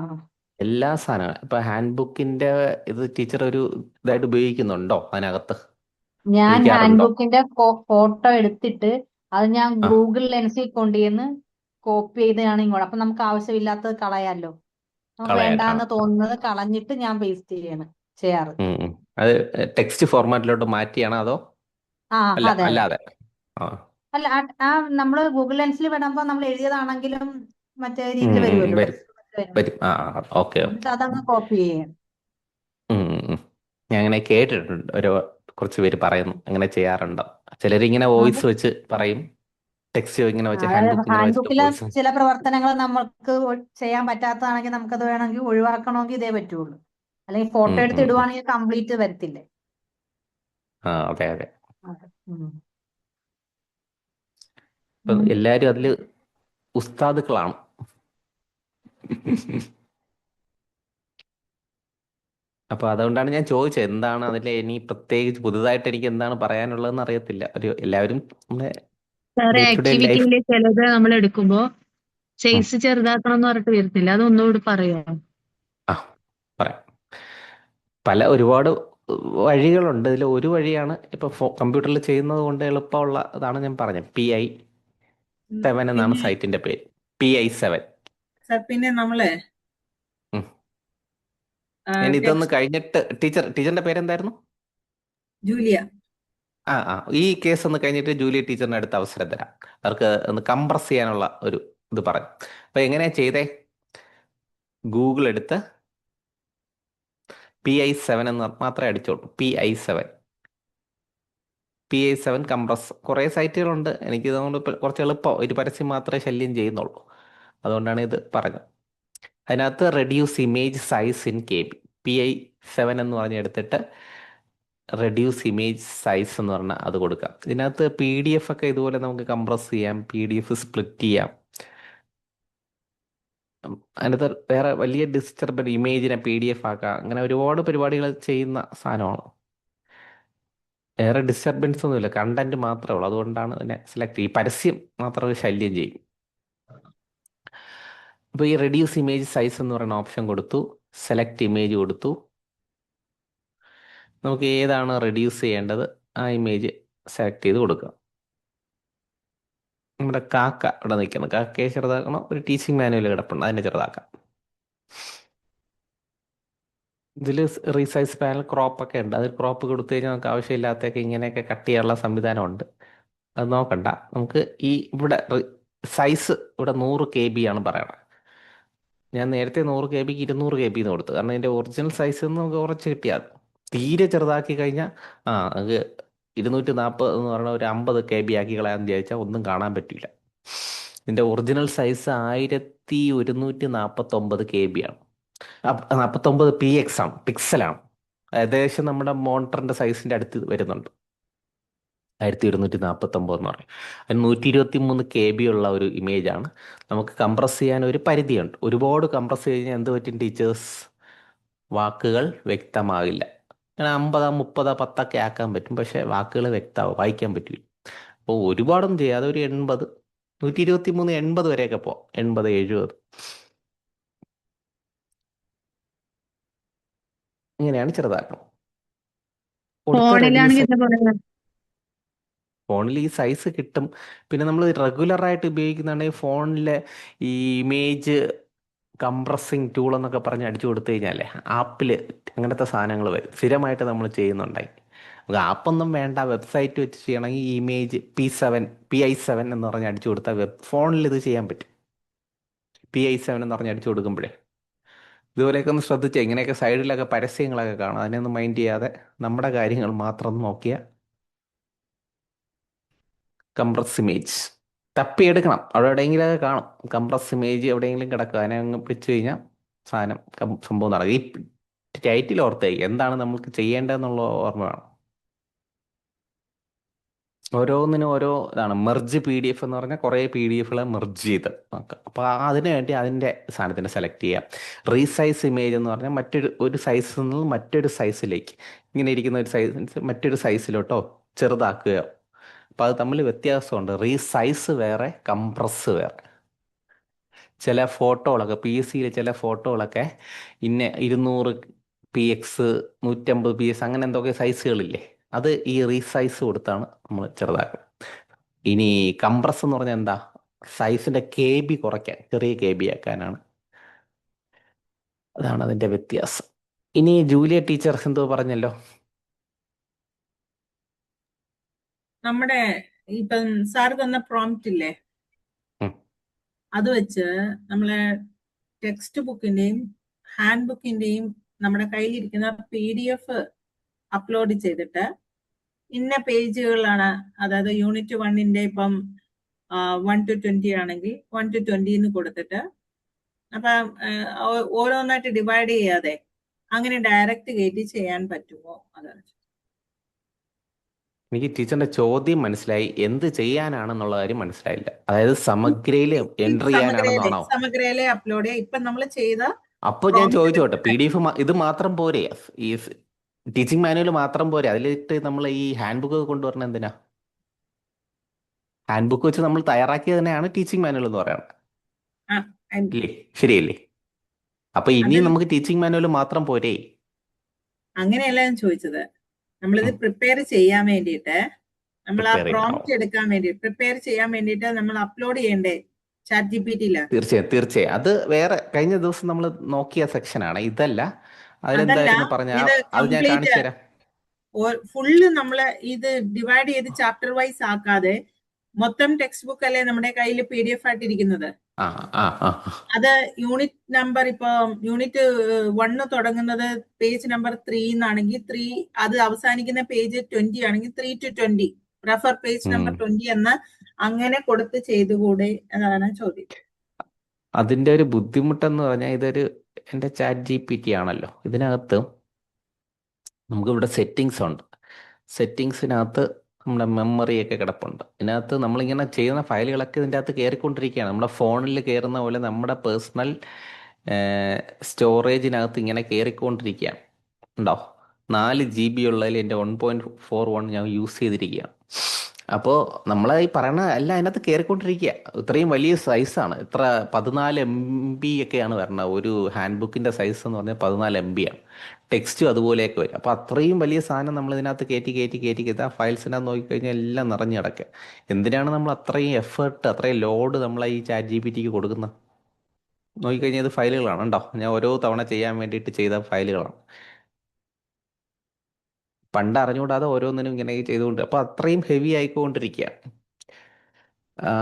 എല്ലാ സാധനങ്ങളും ഇപ്പൊ ഹാൻഡ് ബുക്കിന്റെ ഇത് ടീച്ചർ ഒരു ഇതായിട്ട് ഉപയോഗിക്കുന്നുണ്ടോ അതിനകത്ത്? ഞാൻ ഹാൻഡ് ഉപയോഗിക്കാറുണ്ടോ? ബുക്കിന്റെ ഫോട്ടോ എടുത്തിട്ട് അത് ഞാൻ ആ, ഗൂഗിൾ ലെൻസിൽ കൊണ്ടുചെന്ന് കോപ്പി ചെയ്താണ് ഇങ്ങോട്ട്. അപ്പൊ നമുക്ക് ആവശ്യമില്ലാത്തത് കളയാലോ. നമുക്ക് കളയാൻ. ആ, വേണ്ടാന്ന് തോന്നുന്നത് കളഞ്ഞിട്ട് ഞാൻ പേസ്റ്റ് ചെയ്യാറ്. ഉം. അത് ടെക്സ്റ്റ് ഫോർമാറ്റിലോട്ട് മാറ്റിയാണോ അതോ ആ, അല്ല അതെ അതെ. അല്ലാതെ? ആ, അല്ല, നമ്മള് ഗൂഗിൾ ലെൻസിൽ വിടുമ്പോ നമ്മൾ എഴുതിയതാണെങ്കിലും മറ്റേ ഉം, രീതിയിൽ വരുമല്ലോ, വരും ടെക്സ്റ്റ് വരുമ്പോൾ. വരും. ആ, ഓക്കെ ഓക്കെ. എന്നിട്ട് അതങ്ങ് കോപ്പി ചെയ്യാം. ഞാൻ അങ്ങനെ കേട്ടിട്ടുണ്ട്, കുറച്ച് പേര് പറയുന്നു അങ്ങനെ ചെയ്യാറുണ്ടോ. ചിലരിങ്ങനെ അത് വോയിസ് വെച്ച് പറയും, ടെക്സ്റ്റ് ഇങ്ങനെ വെച്ച് ഹാൻഡ് അതായത് ബുക്ക് ഇങ്ങനെ ഹാൻഡ് വെച്ചിട്ട് ബുക്കിലെ വോയിസ്. ചില പ്രവർത്തനങ്ങൾ നമുക്ക് ചെയ്യാൻ പറ്റാത്തതാണെങ്കിൽ നമുക്കത് വേണമെങ്കിൽ ഒഴിവാക്കണമെങ്കിൽ ഇതേ പറ്റുള്ളൂ. അല്ലെങ്കിൽ ഫോട്ടോ എടുത്ത് ഇടുവാണെങ്കിൽ കംപ്ലീറ്റ് വരത്തില്ലേ. ആ, അതെ അതെ. അതെ. ഉം. ഇപ്പൊ എല്ലാരും അതില് ഉസ്താദുക്കളാണ്. അപ്പൊ അതുകൊണ്ടാണ് ഞാൻ ചോദിച്ചത് എന്താണ് അതിൽ ഇനി പ്രത്യേകിച്ച് പുതുതായിട്ട് എനിക്ക് എന്താണ് പറയാനുള്ളതെന്ന് അറിയത്തില്ല. എല്ലാവരും നമ്മുടെ സാറേ, ഡേ ടു ഡേ ലൈഫ്. ആക്ടിവിറ്റിയിൽ ചിലത് നമ്മൾ എടുക്കുമ്പോ സൈസ് ചെറുതാക്കണം എന്ന് പറഞ്ഞിട്ട് വരുന്നില്ല, അതൊന്നുകൂടി പറയോ? ആ, പറയാം. ഒരുപാട് വഴികളുണ്ട്. ഇതിൽ ഒരു വഴിയാണ് ഇപ്പൊ കമ്പ്യൂട്ടറിൽ ചെയ്യുന്നത് കൊണ്ട് എളുപ്പമുള്ള ഇതാണ് ഞാൻ പറഞ്ഞത്. PI7 എന്നാണ് പിന്നെ സൈറ്റിന്റെ പേര്. PI7. സാർ, പിന്നെ നമ്മള് ഞാൻ ഇതൊന്ന് ടെക്സ്റ്റ് കഴിഞ്ഞിട്ട് ടീച്ചറിന്റെ പേരെന്തായിരുന്നു? ജൂലിയ. ഈ കേസ് ഒന്ന് കഴിഞ്ഞിട്ട് ജൂലിയ ടീച്ചറിന് അടുത്ത അവസരം തരാം. അവർക്ക് ഒന്ന് കംപ്രസ് ചെയ്യാനുള്ള ഒരു ഇത് പറഞ്ഞു. അപ്പൊ എങ്ങനെയാ ചെയ്തേ? ഗൂഗിൾ എടുത്ത് PI7 എന്ന് മാത്രമേ അടിച്ചോളൂ. PI7 compress. കുറേ സൈറ്റുകളുണ്ട്. എനിക്ക് ഇതുകൊണ്ട് കുറച്ച് എളുപ്പം, ഒരു പരസ്യം മാത്രമേ ശല്യം ചെയ്യുന്നുള്ളൂ. അതുകൊണ്ടാണ് ഇത് പറഞ്ഞത്. അതിനകത്ത് reduce image size in KB. PI7 എന്ന് പറഞ്ഞ് എടുത്തിട്ട് റെഡ്യൂസ് ഇമേജ് സൈസ് എന്ന് പറഞ്ഞാൽ അത് കൊടുക്കാം. ഇതിനകത്ത് PDF ഒക്കെ ഇതുപോലെ നമുക്ക് കംപ്രസ് ചെയ്യാം, PDF സ്പ്ലിറ്റ് ചെയ്യാം, അതിനകത്ത് വേറെ വലിയ ഡിസ്റ്റർബൻ ഇമേജിനെ PDF ആക്കാം, അങ്ങനെ ഒരുപാട് പരിപാടികൾ ചെയ്യുന്ന സാധനമാണ്. വേറെ ഡിസ്റ്റർബൻസ് ഒന്നുമില്ല, കണ്ടന്റ് മാത്രമേ ഉള്ളൂ. അതുകൊണ്ടാണ് ഇതിനെ സെലക്ട് ചെയ്യും. പരസ്യം മാത്രം ഒരു ശല്യം ചെയ്യും. അപ്പോൾ ഈ റെഡ്യൂസ് ഇമേജ് സൈസ് എന്ന് പറയുന്ന ഓപ്ഷൻ കൊടുത്തു, സെലക്ട് ഇമേജ് കൊടുത്തു. നമുക്ക് ഏതാണ് റെഡ്യൂസ് ചെയ്യേണ്ടത് ആ ഇമേജ് സെലക്ട് ചെയ്ത് കൊടുക്കുക. നമ്മുടെ കാക്ക ഇവിടെ നിൽക്കുന്നത്, കാക്കയെ ചെറുതാക്കണം. ഒരു ടീച്ചിങ് മാനുവൽ കിടപ്പുണ്ട്, അതിനെ ചെറുതാക്കാം. ഇതിൽ റീസൈസ് പാനൽ ക്രോപ്പ് ഒക്കെ ഉണ്ട്. അതിൽ ക്രോപ്പ് കൊടുത്തു കഴിഞ്ഞാൽ നമുക്ക് ആവശ്യമില്ലാത്തൊക്കെ ഇങ്ങനെയൊക്കെ കട്ട് ചെയ്യാനുള്ള സംവിധാനമുണ്ട്. അത് നോക്കണ്ട. നമുക്ക് ഈ ഇവിടെ സൈസ് ഇവിടെ 100 KB ആണ് പറയണത്. ഞാൻ നേരത്തെ 100 KBക്ക് 200 KB എന്ന് കൊടുത്തു, കാരണം ഇതിൻ്റെ ഒറിജിനൽ സൈസ് നമുക്ക് കുറച്ച് കിട്ടിയാൽ തീരെ ചെറുതാക്കി കഴിഞ്ഞാൽ നമുക്ക് 240 എന്ന് പറയുന്ന ഒരു 50 KB ആക്കി കളയാന്ന് വിചാരിച്ചാൽ ഒന്നും കാണാൻ പറ്റില്ല. ഇതിൻ്റെ ഒറിജിനൽ സൈസ് 1149 KB ആണ്. 49 PX ആണ്, പിക്സലാണ്. ഏകദേശം നമ്മുടെ മോണിറ്ററിൻ്റെ സൈസിൻ്റെ അടുത്ത് വരുന്നുണ്ട്. 1249 എന്ന് പറയും. അത് 123 KB ഉള്ള ഒരു ഇമേജാണ്. നമുക്ക് കംപ്രസ് ചെയ്യാൻ ഒരു പരിധിയുണ്ട്. ഒരുപാട് കംപ്രസ് കഴിഞ്ഞാൽ എന്ത് പറ്റും ടീച്ചേഴ്സ്? വാക്കുകൾ വ്യക്തമാകില്ല. അങ്ങനെ 50, 30, 10 ആക്കാൻ പറ്റും, പക്ഷേ വാക്കുകൾ വ്യക്തമാവും, വായിക്കാൻ പറ്റില്ല. അപ്പോൾ ഒരുപാടൊന്നും ചെയ്യാതെ ഒരു 80, 123, 80 വരെയൊക്കെ പോവാം. 80, 70 ഇങ്ങനെയാണ് ചെറുതാക്കണം. ഫോണിലാണെങ്കിൽ ഇതേപോലെ ഫോണിൽ ഈ സൈസ് കിട്ടും. പിന്നെ നമ്മൾ റെഗുലറായിട്ട് ഉപയോഗിക്കുന്നുണ്ടെങ്കിൽ ഫോണിലെ ഈ ഇമേജ് കംപ്രസിങ് ടൂൾ എന്നൊക്കെ പറഞ്ഞ് അടിച്ചു കൊടുത്തു കഴിഞ്ഞാലേ ആപ്പിൽ അങ്ങനത്തെ സാധനങ്ങൾ വരും. സ്ഥിരമായിട്ട് നമ്മൾ ചെയ്യുന്നുണ്ടായി. നമുക്ക് ആപ്പൊന്നും വേണ്ട, വെബ്സൈറ്റ് വെച്ച് ചെയ്യണമെങ്കിൽ ഇമേജ് PI7 എന്ന് പറഞ്ഞ് അടിച്ചു കൊടുത്താൽ ഫോണിൽ ഇത് ചെയ്യാൻ പറ്റും. PI7 എന്ന് പറഞ്ഞ് അടിച്ചു കൊടുക്കുമ്പോഴേ ഇതുപോലെയൊക്കെ ഒന്ന് ശ്രദ്ധിച്ചാൽ ഇങ്ങനെയൊക്കെ സൈഡിലൊക്കെ പരസ്യങ്ങളൊക്കെ കാണും. അതിനൊന്നും മൈൻഡ് ചെയ്യാതെ നമ്മുടെ കാര്യങ്ങൾ മാത്രം നോക്കിയാൽ കംപ്രസ് ഇമേജ് തപ്പിയെടുക്കണം. അവിടെ എവിടെയെങ്കിലുമൊക്കെ കാണും കംപ്രസ് ഇമേജ്, എവിടെയെങ്കിലും കിടക്കുക. അതിനെ അങ്ങ് പിടിച്ചു കഴിഞ്ഞാൽ സാധനം സംഭവം നടക്കും. ഈ ടൈറ്റിൽ ഓർത്തേക്ക് എന്താണ് നമുക്ക് ചെയ്യേണ്ടതെന്നുള്ള ഓർമ്മ വേണം. ഓരോന്നിനും ഓരോ ഇതാണ്. മെർജ് PDF എന്ന് പറഞ്ഞാൽ കുറേ PDFകളെ മെർജ് ചെയ്ത് നോക്കാം. അപ്പോൾ അതിന് വേണ്ടി അതിൻ്റെ സാധനത്തിനെ സെലക്ട് ചെയ്യാം. റീസൈസ് ഇമേജ് എന്ന് പറഞ്ഞാൽ ഒരു സൈസിൽ നിന്ന് മറ്റൊരു സൈസിലേക്ക്, ഇങ്ങനെ ഇരിക്കുന്ന ഒരു സൈസ് മറ്റൊരു സൈസിലോട്ടോ ചെറുതാക്കുകയോ. അപ്പോൾ അത് തമ്മിൽ വ്യത്യാസമുണ്ട്. റീസൈസ് വേറെ, കംപ്രസ് വേറെ. ചില ഫോട്ടോകളൊക്കെ PSCയിൽ ചില ഫോട്ടോകളൊക്കെ 200 PX, 150 PS അങ്ങനെ എന്തൊക്കെ സൈസുകളില്ലേ, അത് ഈ റീസൈസ് കൊടുത്താണ് നമ്മൾ ചെറുതാക്കുന്നത്. ഇനി കംപ്രസ് എന്ന് പറഞ്ഞാൽ എന്താ? സൈസിൻ്റെ KB കുറയ്ക്കാൻ, ചെറിയ KB ആക്കാനാണ്. അതാണ് അതിൻ്റെ വ്യത്യാസം. ഇനി ജൂലിയ ടീച്ചർ എന്തോ പറഞ്ഞല്ലോ. നമ്മുടെ ഇപ്പം സാർ തന്ന പ്രോംപ്റ്റ് ഇല്ലേ, ഉം. അത് വെച്ച് നമ്മളെ ടെക്സ്റ്റ് ബുക്കിന്റെയും ഹാൻഡ് ബുക്കിന്റെയും നമ്മുടെ കയ്യിലിരിക്കുന്ന PDF അപ്ലോഡ് ചെയ്തിട്ട് ഇന്ന പേജുകളാണ്, അതായത് യൂണിറ്റ് 1ന്റെ ഇപ്പം 1 to 20 ആണെങ്കിൽ 1 to 20 എന്ന് കൊടുത്തിട്ട്, അപ്പം ഓരോന്നായിട്ട് ഡിവൈഡ് ചെയ്യാതെ അങ്ങനെ ഡയറക്റ്റ് കയറ്റി ചെയ്യാൻ പറ്റുമോ? അതാണ് എനിക്ക് ടീച്ചറിന്റെ ചോദ്യം മനസ്സിലായി, എന്ത് ചെയ്യാനാണെന്നുള്ള കാര്യം മനസ്സിലായില്ല. അതായത് സമഗ്രയില് എൻട്രി ചെയ്യാനാണെന്നാണോ? സമഗ്രയിലെ അപ്ലോഡ് ചെയ്യാം. ഇപ്പൊ നമ്മൾ ചെയ്ത അപ്പോൾ ഞാൻ ചോദിച്ചോട്ടെ, PDF ഇത് മാത്രം പോരെ? ഈ ടീച്ചിങ് മാനുവൽ മാത്രം പോരെ? അതിലിട്ട് നമ്മൾ ഈ ഹാൻഡ് ബുക്ക് കൊണ്ടുവരണം എന്തിനാ? ഹാൻഡ് ബുക്ക് വെച്ച് നമ്മൾ തയ്യാറാക്കിയത് തന്നെയാണ് ടീച്ചിങ് മാനുവൽ എന്ന് പറയുന്നത്, ഇല്ലേ? ശരിയല്ലേ? അപ്പൊ ഇനിയും നമുക്ക് ടീച്ചിങ് മാനുവൽ മാത്രം പോരെ? അങ്ങനെയല്ല ഞാൻ ചോദിച്ചത്. നമ്മളിത് പ്രിപ്പയർ ചെയ്യാൻ വേണ്ടിയിട്ട്, നമ്മൾ ആ പ്രോംപ്റ്റ് എടുക്കാൻ വേണ്ടി പ്രിപ്പയർ ചെയ്യാൻ വേണ്ടിയിട്ട് നമ്മൾ അപ്ലോഡ് ചെയ്യണ്ടേ ChatGPT-ല്? തീർച്ചയായും അത് വേറെ കഴിഞ്ഞ ദിവസം നമ്മൾ നോക്കിയ സെക്ഷനാണ്, ഇതല്ല. അതിലെന്തായിരുന്നു പറഞ്ഞ അത് ഞാൻ കാണിച്ചു തരാം. ഫുള്ള് നമ്മള് ഇത് ഡിവൈഡ് ചെയ്ത് ചാപ്റ്റർ വൈസ് ആക്കാതെ മൊത്തം ടെക്സ്റ്റ് ബുക്ക് അല്ലേ നമ്മുടെ കയ്യിൽ PDF ആയിട്ടിരിക്കുന്നത്. അത് യൂണിറ്റ് നമ്പർ, ഇപ്പൊ യൂണിറ്റ് 1 തുടങ്ങുന്നത് പേജ് നമ്പർ 3 എന്നാണെങ്കിൽ 3, അത് അവസാനിക്കുന്ന പേജ് 20 ആണെങ്കിൽ 3 to 20, റെഫർ പേജ് നമ്പർ 20 എന്ന് അങ്ങനെ കൊടുത്ത് ചെയ്തുകൂടെ എന്നാണ് ചോദ്യം. അതിന്റെ ഒരു ബുദ്ധിമുട്ടെന്ന് പറഞ്ഞാൽ ഇതൊരു എൻ്റെ ChatGPT ആണല്ലോ. ഇതിനകത്ത് നമുക്ക് ഇവിടെ സെറ്റിങ്സ് ഉണ്ട്. സെറ്റിങ്സിനകത്ത് നമ്മുടെ മെമ്മറിയൊക്കെ കിടപ്പുണ്ട്. ഇതിനകത്ത് നമ്മളിങ്ങനെ ചെയ്യുന്ന ഫയലുകളൊക്കെ ഇതിൻ്റെ അകത്ത് കയറിക്കൊണ്ടിരിക്കുകയാണ്. നമ്മുടെ ഫോണിൽ കയറുന്ന പോലെ നമ്മുടെ പേഴ്സണൽ സ്റ്റോറേജിനകത്ത് ഇങ്ങനെ കയറിക്കൊണ്ടിരിക്കുകയാണ്. ഉണ്ടോ? 4 GB ഉള്ളതിൽ എൻ്റെ 1.41 ഞാൻ യൂസ് ചെയ്തിരിക്കുകയാണ്. അപ്പോൾ നമ്മൾ ഈ പറയണ എല്ലാം അതിനകത്ത് കയറിക്കൊണ്ടിരിക്കുക. ഇത്രയും വലിയ സൈസാണ്. ഇത്ര 14 MB ഒക്കെയാണ് വരുന്നത്. ഒരു ഹാൻഡ് ബുക്കിൻ്റെ സൈസ് എന്ന് പറഞ്ഞാൽ 14 MB ആണ്. ടെക്സ്റ്റും അതുപോലെയൊക്കെ വരും. അപ്പോൾ അത്രയും വലിയ സാധനം നമ്മൾ ഇതിനകത്ത് കയറ്റി ആ ഫയൽസിനകത്ത് നോക്കിക്കഴിഞ്ഞാൽ എല്ലാം നിറഞ്ഞു കിടക്കുക. എന്തിനാണ് നമ്മൾ അത്രയും എഫേർട്ട്, അത്രയും ലോഡ് നമ്മൾ ഈ ChatGPT കൊടുക്കുന്നത്? നോക്കിക്കഴിഞ്ഞാൽ ഇത് ഫയലുകളാണ്. ഉണ്ടോ? ഞാൻ ഓരോ തവണ ചെയ്യാൻ വേണ്ടിയിട്ട് ചെയ്ത ഫയലുകളാണ്. പണ്ട് അറിഞ്ഞുകൂടാതെ ഓരോന്നിനും ഇങ്ങനെ ചെയ്തുകൊണ്ട്, അപ്പോൾ അത്രയും ഹെവി ആയിക്കൊണ്ടിരിക്കുക.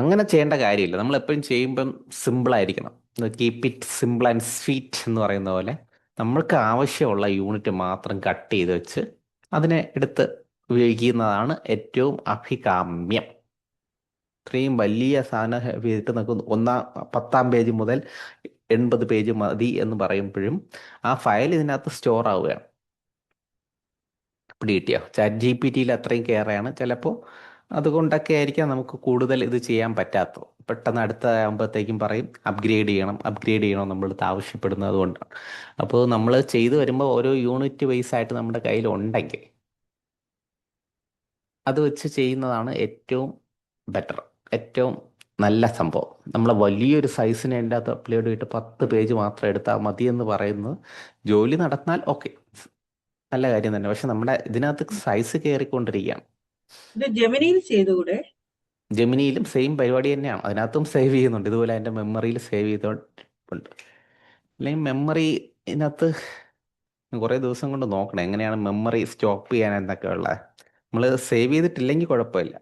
അങ്ങനെ ചെയ്യേണ്ട കാര്യമില്ല. നമ്മൾ എപ്പോഴും ചെയ്യുമ്പം സിമ്പിൾ ആയിരിക്കണം. Keep it simple and sweet എന്ന് പറയുന്ന പോലെ നമ്മൾക്ക് ആവശ്യമുള്ള യൂണിറ്റ് മാത്രം കട്ട് ചെയ്ത് വെച്ച് അതിനെ എടുത്ത് ഉപയോഗിക്കുന്നതാണ് ഏറ്റവും അഭികാമ്യം. ഇത്രയും വലിയ സാധനം ചെയ്തിട്ട് നമുക്ക് 10-ാം പേജ് മുതൽ 80 പേജ് മതി എന്ന് പറയുമ്പോഴും ആ ഫയൽ ഇതിനകത്ത് സ്റ്റോർ ആവുകയാണ്. പിടികിട്ടിയോ? ChatGPT-യിൽ അത്രയും കെയറാണ്. ചിലപ്പോൾ അതുകൊണ്ടൊക്കെ ആയിരിക്കാം നമുക്ക് കൂടുതൽ ഇത് ചെയ്യാൻ പറ്റാത്തത്. പെട്ടെന്ന് അടുത്ത ആകുമ്പോഴത്തേക്കും പറയും അപ്ഗ്രേഡ് ചെയ്യണം നമ്മളടുത്ത് ആവശ്യപ്പെടുന്നത് കൊണ്ടാണ്. അപ്പോൾ നമ്മൾ ചെയ്തു വരുമ്പോൾ ഓരോ യൂണിറ്റ് ബേസ് ആയിട്ട് നമ്മുടെ കയ്യിൽ ഉണ്ടെങ്കിൽ അത് വെച്ച് ചെയ്യുന്നതാണ് ഏറ്റവും ബെറ്റർ, ഏറ്റവും നല്ല സംഭവം. നമ്മൾ വലിയൊരു സൈസിന് എൻ്റെ അകത്ത് അപ്ലോഡ് ചെയ്തിട്ട് 10 പേജ് മാത്രം എടുത്താൽ മതി എന്ന് പറയുന്നത് ജോലി നടന്നാൽ ഓക്കെ, നല്ല കാര്യം തന്നെ. പക്ഷെ നമ്മുടെ ഇതിനകത്ത് സൈസ് കയറിക്കൊണ്ടിരിക്കുകയാണ്. ഇത് ജെമിനിയിൽ ചെയ്തുകൂടെ? ജെമിനിയിലും സെയിം പരിപാടി തന്നെയാണ്. അതിനകത്തും സേവ് ചെയ്യുന്നുണ്ട്. ഇതുപോലെ എൻ്റെ മെമ്മറിയിൽ സേവ് ചെയ്തിട്ടുണ്ട്. അല്ലെങ്കിൽ മെമ്മറി ഇതിനകത്ത് കുറേ ദിവസം കൊണ്ട് നോക്കണം എങ്ങനെയാണ് മെമ്മറി സ്റ്റോപ്പ് ചെയ്യാൻ എന്നൊക്കെ ഉള്ളത്. നമ്മൾ സേവ് ചെയ്തിട്ടില്ലെങ്കിൽ കുഴപ്പമില്ല.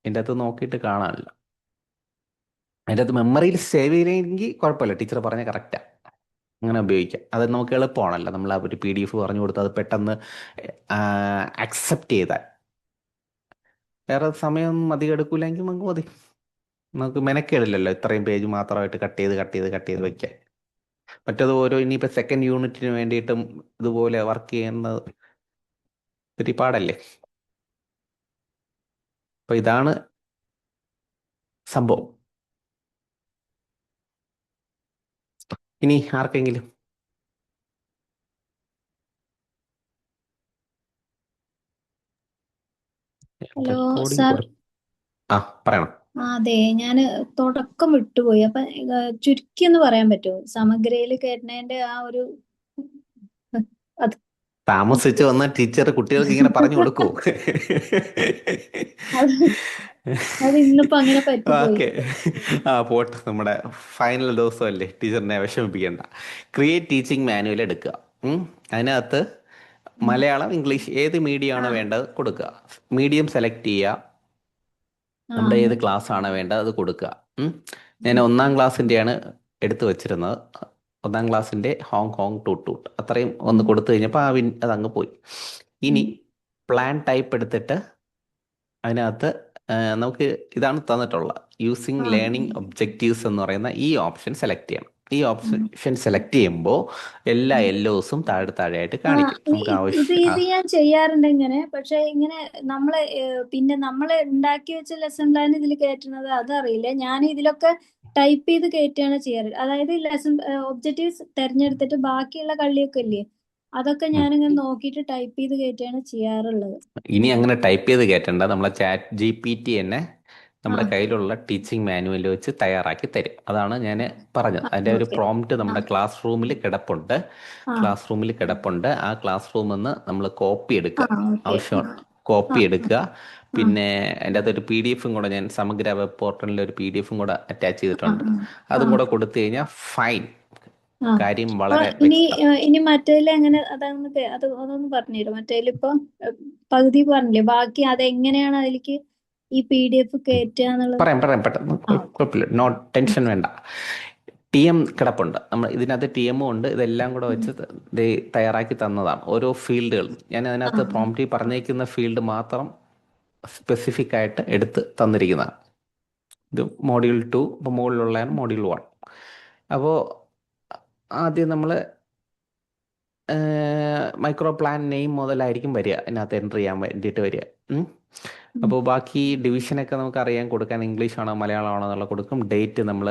ഇതിൻ്റെ അകത്ത് നോക്കിയിട്ട് കാണാനില്ല. അതിൻ്റെ അകത്ത് മെമ്മറിയിൽ സേവ് ചെയ്തില്ലെങ്കിൽ കുഴപ്പമില്ല. ടീച്ചർ പറഞ്ഞ കറക്റ്റാണ്, അങ്ങനെ ഉപയോഗിക്കാം. അത് നമുക്ക് എളുപ്പമാണല്ലോ. നമ്മൾ ആ ഒരു PDF പറഞ്ഞു കൊടുത്ത് അത് പെട്ടെന്ന് അക്സെപ്റ്റ് ചെയ്താൽ വേറെ സമയമൊന്നും അധികം എടുക്കില്ലെങ്കിൽ നമുക്ക് മതി. നമുക്ക് മെനക്കേടില്ലല്ലോ ഇത്രയും പേജ് മാത്രമായിട്ട് കട്ട് ചെയ്ത് വയ്ക്കാൻ. മറ്റത് ഓരോ ഇനിയിപ്പോൾ സെക്കൻഡ് യൂണിറ്റിന് വേണ്ടിയിട്ടും ഇതുപോലെ വർക്ക് ചെയ്യുന്നത് ഒരു പാടല്ലേ. അപ്പോൾ ഇതാണ് സംഭവം. ഇനി ആർക്കെങ്കിലും ഹലോ റെക്കോർഡിംഗ് സാർ. പറയണം. അതെ, ഞാന് തുടക്കം വിട്ടുപോയി. അപ്പൊ ചുരുക്കി ഒന്ന് പറയാൻ പറ്റുമോ? സമഗ്രയില് കയറ്റുന്നതിന്റെ ആ ഒരു അത് താമസിച്ച് വന്ന ടീച്ചർ കുട്ടികൾക്ക് ഇങ്ങനെ പറഞ്ഞു കൊടുക്കൂ. അത് ഇന്നിപ്പോ അങ്ങനെ പറ്റിപ്പോയി. ഓക്കെ, പോട്ടെ. നമ്മുടെ ഫൈനൽ ദിവസമല്ലേ, ടീച്ചറിനെ വിഷമിപ്പിക്കേണ്ട. ക്രിയേറ്റ് ടീച്ചിങ് മാനുവൽ എടുക്കുക. അതിനകത്ത് മലയാളം, ഇംഗ്ലീഷ് ഏത് മീഡിയം ആണ് വേണ്ടത് കൊടുക്കുക. മീഡിയം സെലക്ട് ചെയ്യുക. നമ്മുടെ ഏത് ക്ലാസ് ആണ് വേണ്ടത് അത് കൊടുക്കുക. ഞാൻ 1-ാം ക്ലാസ്സിൻ്റെയാണ് എടുത്തു വച്ചിരുന്നത്. 1-ാം ക്ലാസ്സിൻ്റെ ഹോങ്കോങ് ടൂട്ട് അത്രയും ഒന്ന് കൊടുത്തു കഴിഞ്ഞപ്പോൾ അതങ്ങ് പോയി. ഇനി പ്ലാൻ ടൈപ്പ് എടുത്തിട്ട് അതിനകത്ത് നമുക്ക് ഇതാണ് തന്നിട്ടുള്ള യൂസിങ് ലേണിംഗ് ഒബ്ജക്റ്റീവ്സ് എന്ന് പറയുന്ന ഈ ഓപ്ഷൻ സെലക്ട് ചെയ്യണം. ഈ ഓപ്ഷൻ സെലക്ട് ചെയ്യുമ്പോൾ എല്ലാ യെല്ലോസും താഴെയായിട്ട് കാണിക്കും. നമുക്ക് ഇത് ഞാൻ ചെയ്യാറുണ്ട് ഇങ്ങനെ. പക്ഷെ ഇങ്ങനെ നമ്മളെ പിന്നെ നമ്മളെ ഉണ്ടാക്കി വെച്ച ലെസൺ പ്ലാൻ ഇതിൽ കയറ്റുന്നത് അതറിയില്ല. ഞാൻ ഇതിലൊക്കെ ടൈപ്പ് ചെയ്ത് കയറ്റുകയാണ് ചെയ്യാറ്. അതായത് ലെസൺ ഒബ്ജക്റ്റീവ്സ് തെരഞ്ഞെടുത്തിട്ട് ബാക്കിയുള്ള കള്ളിയൊക്കെ ഇല്ലേ, അതൊക്കെ ഞാനിങ്ങനെ നോക്കിയിട്ട് ടൈപ്പ് ചെയ്ത് കയറ്റുകയാണ് ചെയ്യാറുള്ളത്. ഇനി അങ്ങനെ ടൈപ്പ് ചെയ്ത് കയറ്റണ്ട. നമ്മളെ ChatGPT തന്നെ നമ്മുടെ കയ്യിലുള്ള ടീച്ചിങ് മാനുവൽ വെച്ച് തയ്യാറാക്കി തരും. അതാണ് ഞാൻ പറഞ്ഞത്. അതിൻ്റെ ഒരു പ്രോംപ്റ്റ് നമ്മുടെ ക്ലാസ് റൂമിൽ കിടപ്പുണ്ട്. ആ ക്ലാസ് റൂമിൽ നിന്ന് നമ്മൾ കോപ്പി എടുക്കുക. ആവശ്യമാണ് കോപ്പി എടുക്കുക. പിന്നെ അതിൻ്റെ അകത്തൊരു PDF കൂടെ ഞാൻ സമഗ്ര വെബ് പോർട്ടലിൽ ഒരു PDF കൂടെ അറ്റാച്ച് ചെയ്തിട്ടുണ്ട്. അതും കൂടെ കൊടുത്തു കഴിഞ്ഞാൽ ഫൈൻ. കാര്യം വളരെ ഇനി മറ്റേതിൽ എങ്ങനെ അതൊന്ന് പറഞ്ഞുതരും. മറ്റേതിലിപ്പോ പകുതി പറഞ്ഞില്ലേ, ബാക്കി അതെങ്ങനെയാണ് അതിലേക്ക് ഈ PDF കയറ്റുക എന്നുള്ളത്? പറയാം പെട്ടെന്ന്, കുഴപ്പമില്ല. നോ ടെൻഷൻ വേണ്ട. TM കിടപ്പുണ്ട്. നമ്മൾ ഇതിനകത്ത് TM ഉണ്ട്. ഇതെല്ലാം കൂടെ വെച്ച് തയ്യാറാക്കി തന്നതാണ് ഓരോ ഫീൽഡുകൾ. ഞാൻ അതിനകത്ത് പ്രോംപ്റ്റിൽ പറഞ്ഞേക്കുന്ന ഫീൽഡ് മാത്രം സ്പെസിഫിക് ആയിട്ട് എടുത്ത് തന്നിരിക്കുന്നതാണ്. ഇത് മോഡ്യൂൾ 2, ഇപ്പോൾ മുകളിലുള്ളതാണ് മോഡ്യൂൾ 1. അപ്പോൾ ആദ്യം നമ്മൾ മൈക്രോ പ്ലാൻ നെയിം മുതലായിരിക്കും വരിക അതിനകത്ത് എൻ്റർ ചെയ്യാൻ വേണ്ടിയിട്ട് വരിക. അപ്പോൾ ബാക്കി ഡിവിഷനൊക്കെ നമുക്ക് അറിയാൻ കൊടുക്കാൻ ഇംഗ്ലീഷ് ആണോ മലയാളം ആണോ എന്നുള്ള കൊടുക്കും. ഡേറ്റ് നമ്മൾ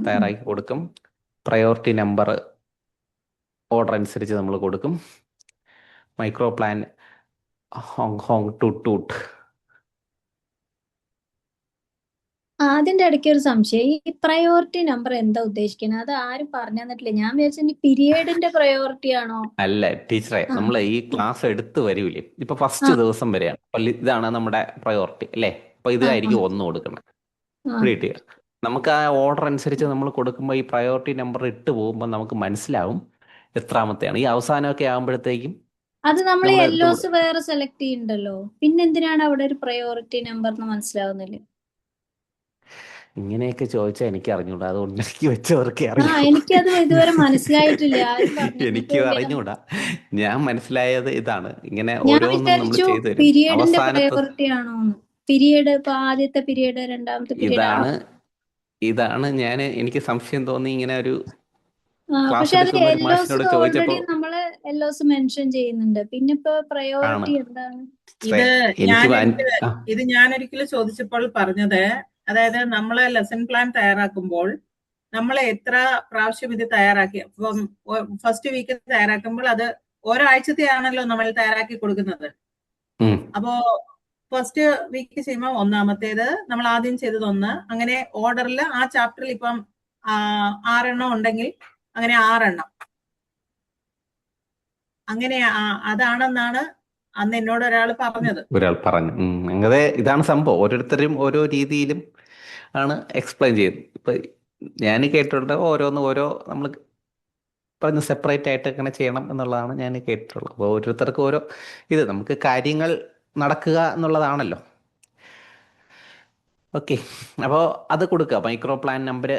തയ്യാറാക്കി കൊടുക്കും. പ്രയോറിറ്റി നമ്പർ ഓർഡർ അനുസരിച്ച് നമ്മൾ കൊടുക്കും. മൈക്രോ പ്ലാൻ ഹോങ് ടൂട്ട് ടൂട്ട്. അതിന്റെ ഇടയ്ക്ക് ഒരു സംശയം, ഈ പ്രയോറിറ്റി നമ്പർ എന്താ ഉദ്ദേശിക്കുന്നത്? അത് ആരും പറഞ്ഞു തന്നിട്ടില്ല. ഞാൻ വിചാരിച്ചു പീരിയഡിന്റെ പ്രയോറിറ്റി ആണോ? അല്ല ടീച്ചറെ, ആ നമ്മൾ ഈ ക്ലാസ് എടുത്ത് വരൂലേ, ഇപ്പൊ ആ ഫസ്റ്റ് ദിവസം വരെയാണ്. അപ്പൊ ഇതാണ് നമ്മുടെ പ്രയോറിറ്റി അല്ലേ. അപ്പൊ ആ ഇതായിരിക്കും ഒന്ന് കൊടുക്കണം. ആ കിട്ടിയ നമുക്ക് ആ ഓർഡർ അനുസരിച്ച് നമ്മൾ കൊടുക്കുമ്പോൾ ഈ പ്രയോറിറ്റി നമ്പർ ഇട്ട് പോകുമ്പോൾ നമുക്ക് മനസ്സിലാവും എത്രാമത്തെയാണ്. ഈ അവസാനമൊക്കെ ആകുമ്പോഴത്തേക്കും അത് നമ്മൾ നമ്മൾ യെല്ലോസ് വേറെ സെലക്ട് ചെയ്യുന്നുണ്ടല്ലോ, പിന്നെ എന്തിനാണ് അവിടെ ഒരു പ്രയോറിറ്റി നമ്പർ എന്ന് മനസ്സിലാവുന്നില്ല. ഇങ്ങനെയൊക്കെ ചോദിച്ചാൽ എനിക്ക് അറിഞ്ഞൂടാ. അത് ഉണ്ടാക്കി വെച്ചവർക്കേ ആ അറിയൂ. എനിക്കത് ഇതുവരെ മനസ്സിലായിട്ടില്ല, ആരും പറഞ്ഞു എനിക്കും തന്നിട്ടില്ല. അറിഞ്ഞൂടാ. ഞാൻ മനസ്സിലായത് ഇതാണ്, ഇങ്ങനെ ഞാൻ ഓരോന്നും നമ്മൾ വിചാരിച്ചു ചെയ്തു തരും. പീരിയഡിന്റെ അവസാനത്തെ പ്രയോറിറ്റി ആണോന്ന്. പീരിയഡ് ഇപ്പൊ ആദ്യത്തെ പീരിയഡ്, രണ്ടാമത്തെ പീരിയഡ്. ഇതാണ് എനിക്ക് സംശയം തോന്നി. ഇങ്ങനെ ഒരു ക്ലാസ് പക്ഷെ അത് എടുക്കുന്ന ഒരു യെല്ലോസ് മാഷിനോട് ഓൾറെഡി ചോദിച്ചപ്പോൾ നമ്മള് യെല്ലോസ് മെൻഷൻ ചെയ്യുന്നുണ്ട്. പിന്നെ ഇപ്പൊ ആണ് പ്രയോറിറ്റി എന്താണ്? ഇത് എനിക്ക് ഇത് ഞാൻ ഒരിക്കലും ചോദിച്ചപ്പോൾ പറഞ്ഞത്, അതായത് നമ്മളെ ലെസൺ പ്ലാൻ തയ്യാറാക്കുമ്പോൾ നമ്മൾ എത്ര പ്രാവശ്യം ഇത് തയ്യാറാക്കി, ഇപ്പം ഫസ്റ്റ് വീക്ക് തയ്യാറാക്കുമ്പോൾ അത് ഒരാഴ്ചത്തെ ആണല്ലോ നമ്മൾ തയ്യാറാക്കി കൊടുക്കുന്നത്. അപ്പോ ഫസ്റ്റ് വീക്ക് ചെയ്യുമ്പോൾ ഒന്നാമത്തേത് നമ്മൾ ആദ്യം ചെയ്തത് 1, അങ്ങനെ ഓർഡറിൽ ആ ചാപ്റ്ററിൽ ഇപ്പം 6 ഉണ്ടെങ്കിൽ അങ്ങനെ 6 അങ്ങനെ അതാണെന്നാണ് അന്ന് എന്നോട് ഒരാൾ പറഞ്ഞു. അങ്ങനെ ഇതാണ് സംഭവം. ഓരോരുത്തരും ഓരോ രീതിയിലും ആണ് എക്സ്പ്ലെയിൻ ചെയ്യുന്നത്. ഇപ്പൊ ഞാൻ കേട്ടിട്ടുണ്ട് ഓരോ നമ്മൾ പറഞ്ഞ് സെപ്പറേറ്റ് ആയിട്ട് എങ്ങനെ ചെയ്യണം എന്നുള്ളതാണ് ഞാൻ കേട്ടിട്ടുള്ളത്. അപ്പോൾ ഓരോരുത്തർക്കും ഓരോ ഇത്, നമുക്ക് കാര്യങ്ങൾ നടക്കുക എന്നുള്ളതാണല്ലോ. ഓക്കെ, അപ്പോൾ അത് കൊടുക്കുക. മൈക്രോ പ്ലാൻ നമ്പർ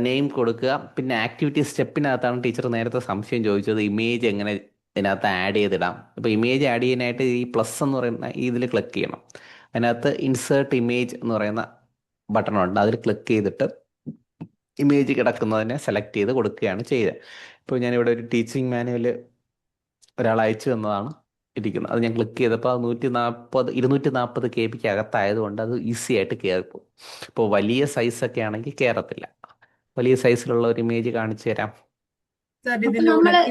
നെയിം കൊടുക്കുക. പിന്നെ ആക്ടിവിറ്റി സ്റ്റെപ്പിനകത്താണ് ടീച്ചർ നേരത്തെ സംശയം ചോദിച്ചത്, ഇമേജ് എങ്ങനെ ഇതിനകത്ത് ആഡ് ചെയ്തിടാം. ഇപ്പോൾ ഇമേജ് ആഡ് ചെയ്യാനായിട്ട് ഈ പ്ലസ് എന്ന് പറയുന്ന ഇതിൽ ക്ലിക്ക് ചെയ്യണം. അതിനകത്ത് ഇൻസേർട്ട് ഇമേജ് എന്ന് പറയുന്ന ബട്ടണുണ്ട്, അതിൽ ക്ലിക്ക് ചെയ്തിട്ട് ഇമേജ് കിടക്കുന്നതിനെ സെലക്ട് ചെയ്ത് കൊടുക്കുകയാണ് ചെയ്യുക. ഇപ്പോൾ ഞാനിവിടെ ഒരു ടീച്ചിങ് മാനുവൽ ഒരാൾ അയച്ചു തന്നതാണ് ഇരിക്കുന്നത്. അത് ഞാൻ ക്ലിക്ക് ചെയ്തപ്പോൾ അത് 240 KB അകത്തായതുകൊണ്ട് അത് ഈസി ആയിട്ട് കയറിപ്പോകും. ഇപ്പോൾ വലിയ സൈസൊക്കെ ആണെങ്കിൽ കയറത്തില്ല. വലിയ സൈസിലുള്ള ഒരു ഇമേജ് കാണിച്ചു തരാം. സാർ അപ്പൊ നമ്മള്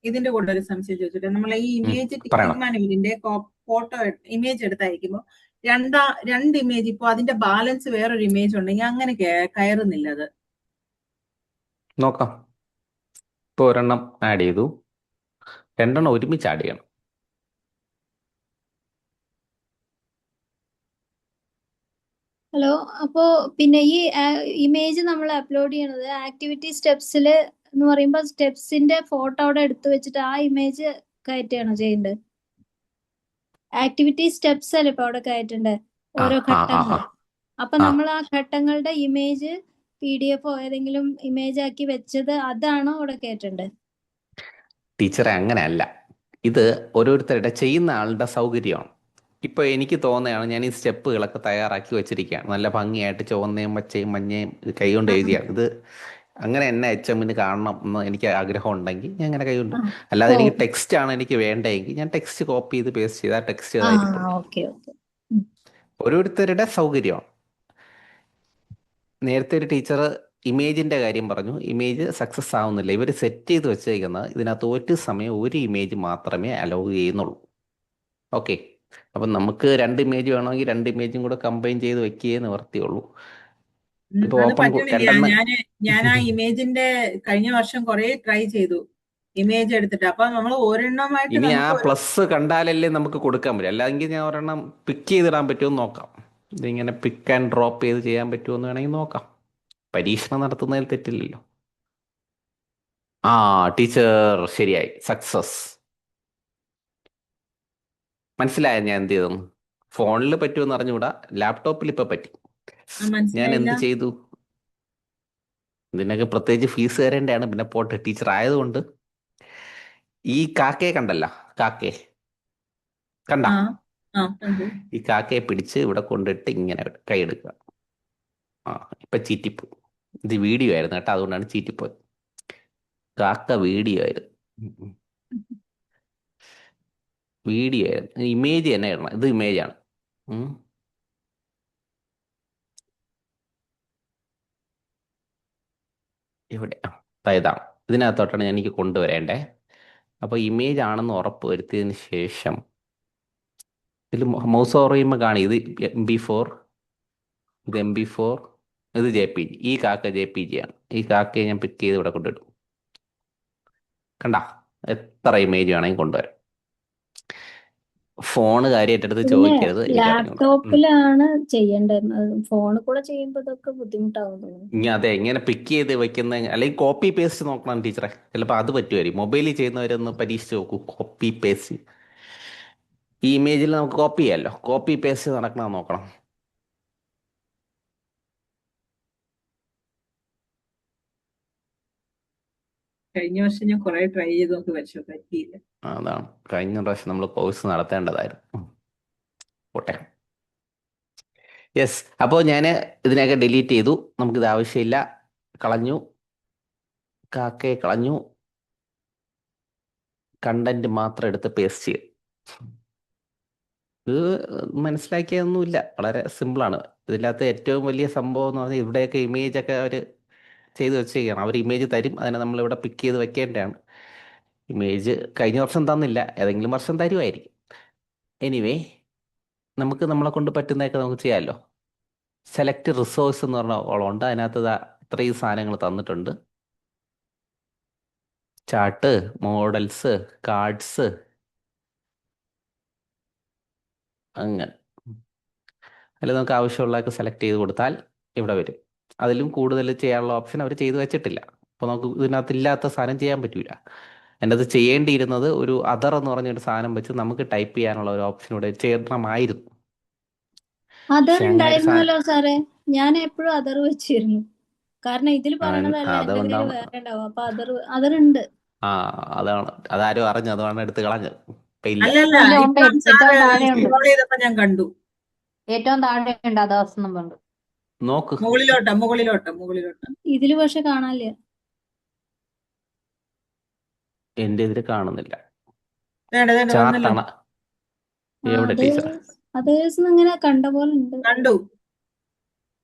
ഇതിന്റെ കൂടെ ഒരു സംശയം ചോദിച്ചിട്ട്, നമ്മൾ ഈ ഇമേജ് പറയണം. ടീച്ചിങ് മാനുവലിന്റെ ഫോട്ടോ ഇമേജ് എടുത്തയക്കുമ്പോൾ രണ്ട് ഇമേജ്, ഇപ്പൊ അതിന്റെ ബാലൻസ് വേറൊരു ഇമേജ് ഉണ്ടെങ്കിൽ അങ്ങനെ കയറുന്നില്ല. അത് നോക്കാം. ഇപ്പോൾ ഒരെണ്ണം ആഡ് ചെയ്തു, 2 ഒരുമിച്ച് ആഡ് ചെയ്യണം. ഹലോ, അപ്പോ പിന്നെ ഈ ഇമേജ് നമ്മൾ അപ്ലോഡ് ചെയ്യണത് ആക്ടിവിറ്റി സ്റ്റെപ്സിൽ എന്ന് പറയുമ്പോൾ സ്റ്റെപ്സിന്റെ ഫോട്ടോ അവിടെ എടുത്തു വെച്ചിട്ട് ആ ഇമേജ് കയറ്റുകയാണോ ചെയ്യേണ്ടത്? ആക്ടിവിറ്റി സ്റ്റെപ്സ് അല്ലേ ഇപ്പൊ അവിടെ കയറ്റണ്ടേ, ഓരോ ഘട്ടങ്ങൾ. അപ്പൊ നമ്മൾ ആ ഘട്ടങ്ങളുടെ ഇമേജ് PDF ഏതെങ്കിലും ഇമേജ് ആക്കി വെച്ചത് അതാണോ അവിടെ കയറ്റണ്ടത്? ടീച്ചറെ അങ്ങനെയല്ല, ഇത് ഓരോരുത്തരുടെ ചെയ്യുന്ന ആളുടെ സൗകര്യമാണ്. ഇപ്പോൾ എനിക്ക് തോന്നുകയാണ്, ഞാൻ ഈ സ്റ്റെപ്പുകളൊക്കെ തയ്യാറാക്കി വെച്ചിരിക്കുകയാണ് നല്ല ഭംഗിയായിട്ട്, ചുവന്നയും പച്ചയും മഞ്ഞയും കൈകൊണ്ട് എഴുതിയാണ്. ഇത് അങ്ങനെ എന്നെ HM കാണണം എന്ന് എനിക്ക് ആഗ്രഹം ഉണ്ടെങ്കിൽ ഞാൻ അങ്ങനെ കൈകൊണ്ട്, അല്ലാതെ എനിക്ക് ടെക്സ്റ്റ് ആണ് എനിക്ക് വേണ്ടതെങ്കിൽ ഞാൻ ടെക്സ്റ്റ് കോപ്പി ചെയ്ത് പേസ്റ്റ് ചെയ്താൽ ടെക്സ്റ്റ് ഓരോരുത്തരുടെ സൗകര്യമാണ്. നേരത്തെ ഒരു ടീച്ചർ ഇമേജിന്റെ കാര്യം പറഞ്ഞു, ഇമേജ് സക്സസ് ആവുന്നില്ല. ഇവർ സെറ്റ് ചെയ്ത് വെച്ചേക്കുന്നത് ഇതിനകത്ത് ഒരു സമയം ഒരു ഇമേജ് മാത്രമേ അലോ ചെയ്യുന്നുള്ളൂ. ഓക്കെ, അപ്പം നമുക്ക് 2 ഇമേജ് വേണമെങ്കിൽ 2 ഇമേജും കൂടെ കമ്പൈൻ ചെയ്ത് വെക്കുകയേ നിവർത്തിയുള്ളൂ. ഇപ്പൊ അത് ഓപ്പൺ പറ്റണില്ല. ഞാൻ ആ ഇമേജിന്റെ കഴിഞ്ഞ വർഷം കുറെ ട്രൈ ചെയ്തു ഇമേജ് എടുത്തിട്ട്. അപ്പൊ നമ്മൾ ഒരെണ്ണമായിട്ട് ഇനി ആ പ്ലസ് കണ്ടാലല്ലേ നമുക്ക് കൊടുക്കാൻ പറ്റും. അല്ലെങ്കിൽ ഞാൻ ഒരെണ്ണം പിക്ക് ചെയ്തിടാൻ പറ്റുമെന്ന് നോക്കാം. ഇതിങ്ങനെ പിക്ക് ആൻഡ് ഡ്രോപ്പ് ചെയ്ത് ചെയ്യാൻ പറ്റുമെന്ന് വേണമെങ്കിൽ നോക്കാം. പരീക്ഷണം നടത്തുന്നതിൽ തെറ്റില്ലല്ലോ. ടീച്ചർ ശരിയായി, സക്സസ്. മനസ്സിലായ ഞാൻ എന്ത് ചെയ്തെന്ന്? ഫോണിൽ പറ്റുമെന്ന് അറിഞ്ഞുകൂടാ, ലാപ്ടോപ്പിൽ ഇപ്പൊ പറ്റി. ഞാൻ എന്ത് ചെയ്തു? ഇതിനൊക്കെ പ്രത്യേകിച്ച് ഫീസ് തരേണ്ടതാണ്. പിന്നെ പോട്ടെ, ടീച്ചർ ആയതുകൊണ്ട് ഈ കാക്കയെ കണ്ടല്ല, കാക്കയെ കണ്ട, ഈ കാക്കയെ പിടിച്ച് ഇവിടെ കൊണ്ടിട്ട് ഇങ്ങനെ കൈ എടുക്കുക. ഇപ്പൊ ചീറ്റിപ്പോയി. ഇത് വീഡിയോ ആയിരുന്നു കേട്ടോ, അതുകൊണ്ടാണ് ചീറ്റിപ്പോയത്. കാക്ക വീഡിയോ ആയിരുന്നു. വീഡിയോ ഇമേജ് തന്നെ ഇടണം. ഇത് ഇമേജാണ്. ഇവിടെ ഇതാണ്. ഇതിനകത്തോട്ടാണ് ഞാൻ എനിക്ക് കൊണ്ടുവരേണ്ടേ. അപ്പോൾ ഇമേജ് ആണെന്ന് ഉറപ്പ് വരുത്തിയതിന് ശേഷം ഇതിൽ മൗസ് ഓവർ ചെയ്യുമ്പോൾ കാണി ഇത് MP4, ഇത് MP4, ഇത് JPG. ഈ കാക്ക JPG ആണ്. ഈ കാക്കയെ ഞാൻ പിക്ക് ചെയ്ത് ഇവിടെ കൊണ്ടിടും. കണ്ട, എത്ര ഇമേജ് വേണമെങ്കിൽ കൊണ്ടുവരാം. ഫോണ് കാര്യമായിട്ടെടുത്ത് പിന്നെ ചോദിക്കരുത്, എനിക്ക് അറിഞ്ഞൂടാ. ലാപ്ടോപ്പിലാണ് ചെയ്യേണ്ടത്. ഫോണിൽ കൂടെ ചെയ്യുമ്പോൾ ഇതൊക്കെ ബുദ്ധിമുട്ടാവും തോന്നുന്നു. ഇനി അതെ, ഇങ്ങനെ പിക്ക് ചെയ്ത് വെക്കുന്ന അല്ലെങ്കിൽ കോപ്പി പേസ്റ്റ് നോക്കണം ടീച്ചറെ. ചിലപ്പോൾ അത് പറ്റുമായിരിക്കും. മൊബൈലിൽ ചെയ്യുന്നവരൊന്ന് പരീക്ഷിച്ച് നോക്കൂ. കോപ്പി പേസ്റ്റ് ഈ ഇമേജിൽ നമുക്ക് കോപ്പി ചെയ്യാമല്ലോ. കോപ്പി പേസ്റ്റ് നടക്കണം നോക്കണം. കഴിഞ്ഞ വർഷം ഞാൻ കുറെ ട്രൈ ചെയ്ത് നോക്കി, പക്ഷെ പറ്റിയില്ല. അതാണ് കഴിഞ്ഞ പ്രാവശ്യം നമ്മൾ കോഴ്സ് നടത്തേണ്ടതായിരുന്നു. പോട്ടെ. യെസ്, അപ്പോൾ ഞാൻ ഇതിനെയൊക്കെ ഡിലീറ്റ് ചെയ്തു. നമുക്കിത് ആവശ്യമില്ല. കളഞ്ഞു. കാക്കയെ കളഞ്ഞു. കണ്ടന്റ് മാത്രം എടുത്ത് പേസ്റ്റ് ചെയ്യും. ഇത് മനസ്സിലാക്കിയൊന്നുമില്ല, വളരെ സിമ്പിളാണ്. ഇതിനകത്ത് ഏറ്റവും വലിയ സംഭവം എന്ന് പറഞ്ഞാൽ ഇവിടെയൊക്കെ ഇമേജൊക്കെ അവർ ചെയ്ത് വെച്ചിരിക്കുകയാണ്. അവർ ഇമേജ് തരും, അതിനെ നമ്മളിവിടെ പിക്ക് ചെയ്ത് വെക്കേണ്ടതാണ്. ഇമേജ് കഴിഞ്ഞ വർഷം തന്നില്ല, ഏതെങ്കിലും വർഷം തരുമായിരിക്കും. എനിവേ, നമുക്ക് നമ്മളെ കൊണ്ട് പറ്റുന്നതൊക്കെ നമുക്ക് ചെയ്യാമല്ലോ. സെലക്ട് റിസോഴ്സ് എന്ന് പറഞ്ഞ ഓളുണ്ട്. അതിനകത്ത് ഇത്രയും സാധനങ്ങൾ തന്നിട്ടുണ്ട്. ചാർട്ട്, മോഡൽസ്, കാർഡ്സ്, അങ്ങനെ. അതിൽ നമുക്ക് ആവശ്യമുള്ളതൊക്കെ സെലക്ട് ചെയ്ത് കൊടുത്താൽ ഇവിടെ വരും. അതിലും കൂടുതൽ ചെയ്യാനുള്ള ഓപ്ഷൻ അവർ ചെയ്ത് വെച്ചിട്ടില്ല. അപ്പോൾ നമുക്ക് ഇതിനകത്ത് ഇല്ലാത്ത സാധനം ചെയ്യാൻ പറ്റില്ല. എൻ്റെ അത് ചെയ്യേണ്ടിയിരുന്നത് ഒരു അതർ എന്ന് പറഞ്ഞൊരു സാധനം വെച്ച് നമുക്ക് ടൈപ്പ് ചെയ്യാനുള്ള ഒരു ഓപ്ഷൻ ഇവിടെ ചെയ്യണമായിരുന്നു. അതർ പക്ഷെ അങ്ങനെ ഒരു സാധനം ഉണ്ടായിരുന്നല്ലോ സാറേ. ഞാൻ എപ്പോഴും അതർ വെച്ചിരുന്നു. കാരണം ഇതിൽ പറയണതല്ല എന്റെ കയ്യിൽ അതുകൊണ്ടാണ്. വേറെ ഉണ്ടാവും. അപ്പൊ അതർ ഉണ്ട്. അതാണ്, അതാരും അറിഞ്ഞു, അതാണ് എടുത്ത് കളഞ്ഞത്. ഇപ്പം ഇല്ല. അല്ലല്ല, ഇല്ല, ഉണ്ട്. ഇപ്പം ഏറ്റവും സാറ് താഴെയുണ്ട്. സ്ക്രോൾ ചെയ്തപ്പോ ഞാൻ കണ്ടു. ഏറ്റവും താഴെ ഉണ്ട് അതേഴ്സ് എന്നുണ്ട്. നോക്ക്. മുകളിലോട്ട്. ഇതില് പക്ഷെ കാണാനില്ല. എൻ്റെ ഇതിൽ കാണുന്നില്ല. വേണ്ട വന്നല്ലോ. ചാർട്ടാണ്. എവിടെ ടീച്ചർ? അതേഴ്സ് ഇങ്ങനെ കണ്ട പോലെ ഉണ്ട്. കണ്ടു.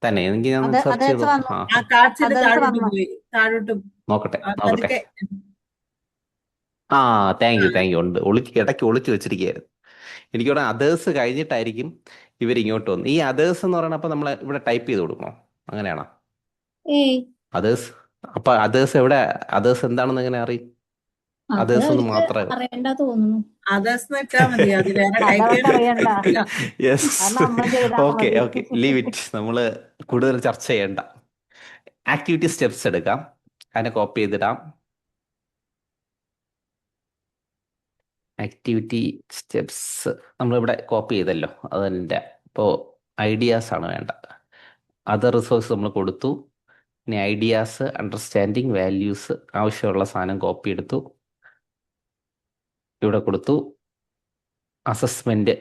തന്നെ എനിക്ക് ഞാൻ അത് സെർച്ച് ചെയ്തു. അതേഴ്സ് വന്നു. ആ കാർഡ്സിന്റെ അതേഴ്സ് താഴോട്ട് വന്നു. പോയി. താഴോട്ട് നോക്കട്ടെ. പതുക്കെ. Thank you. ഉണ്ട്, ഇടയ്ക്ക് ഒളിച്ചു വെച്ചിരിക്കുകയായിരുന്നു. എനിക്കിവിടെ അതേഴ്സ് കഴിഞ്ഞിട്ടായിരിക്കും ഇവരിങ്ങോട്ട് വന്നു. ഈ അതേഴ്സ് എന്ന് പറയുന്നത് നമ്മൾ ഇവിടെ ടൈപ്പ് ചെയ്ത് കൊടുക്കണോ? അങ്ങനെയാണോ ഏയ് അതേഴ്സ്? അപ്പൊ അതേഴ്സ് എവിടെ? അതേഴ്സ് എന്താണെന്ന് എങ്ങനെ അറിയും? അത് അതേഴ്സ് ഒന്ന് അവർക്ക് മാത്രമേ. അറിയണ്ട തോന്നുന്നു. അതേഴ്സ് ഇട്ടാ മതി. അത് വേറെ ടൈപ്പ് അതവർക്ക് അറിയണ്ട. യെസ്, അത് നമ്മൾ ചെയ്താൽ ഓക്കെ മതി. Leave it. നമ്മൾ കൂടുതൽ ചർച്ച ചെയ്യണ്ട. ആക്ടിവിറ്റി സ്റ്റെപ്സ് എടുക്കാം. അതിനെ കോപ്പി ചെയ്തിടാം. ആക്ടിവിറ്റി സ്റ്റെപ്സ് നമ്മളിവിടെ കോപ്പി ചെയ്തല്ലോ. അതിൻ്റെ ഇപ്പോൾ ഐഡിയാസ് ആണ് വേണ്ട. അതർ റിസോഴ്സ് നമ്മൾ കൊടുത്തു. ഇനി ഐഡിയാസ്, അണ്ടർസ്റ്റാൻഡിങ്, വാല്യൂസ്, ആവശ്യമുള്ള സാധനം കോപ്പി എടുത്തു, ഇവിടെ കൊടുത്തു. അസസ്മെന്റ്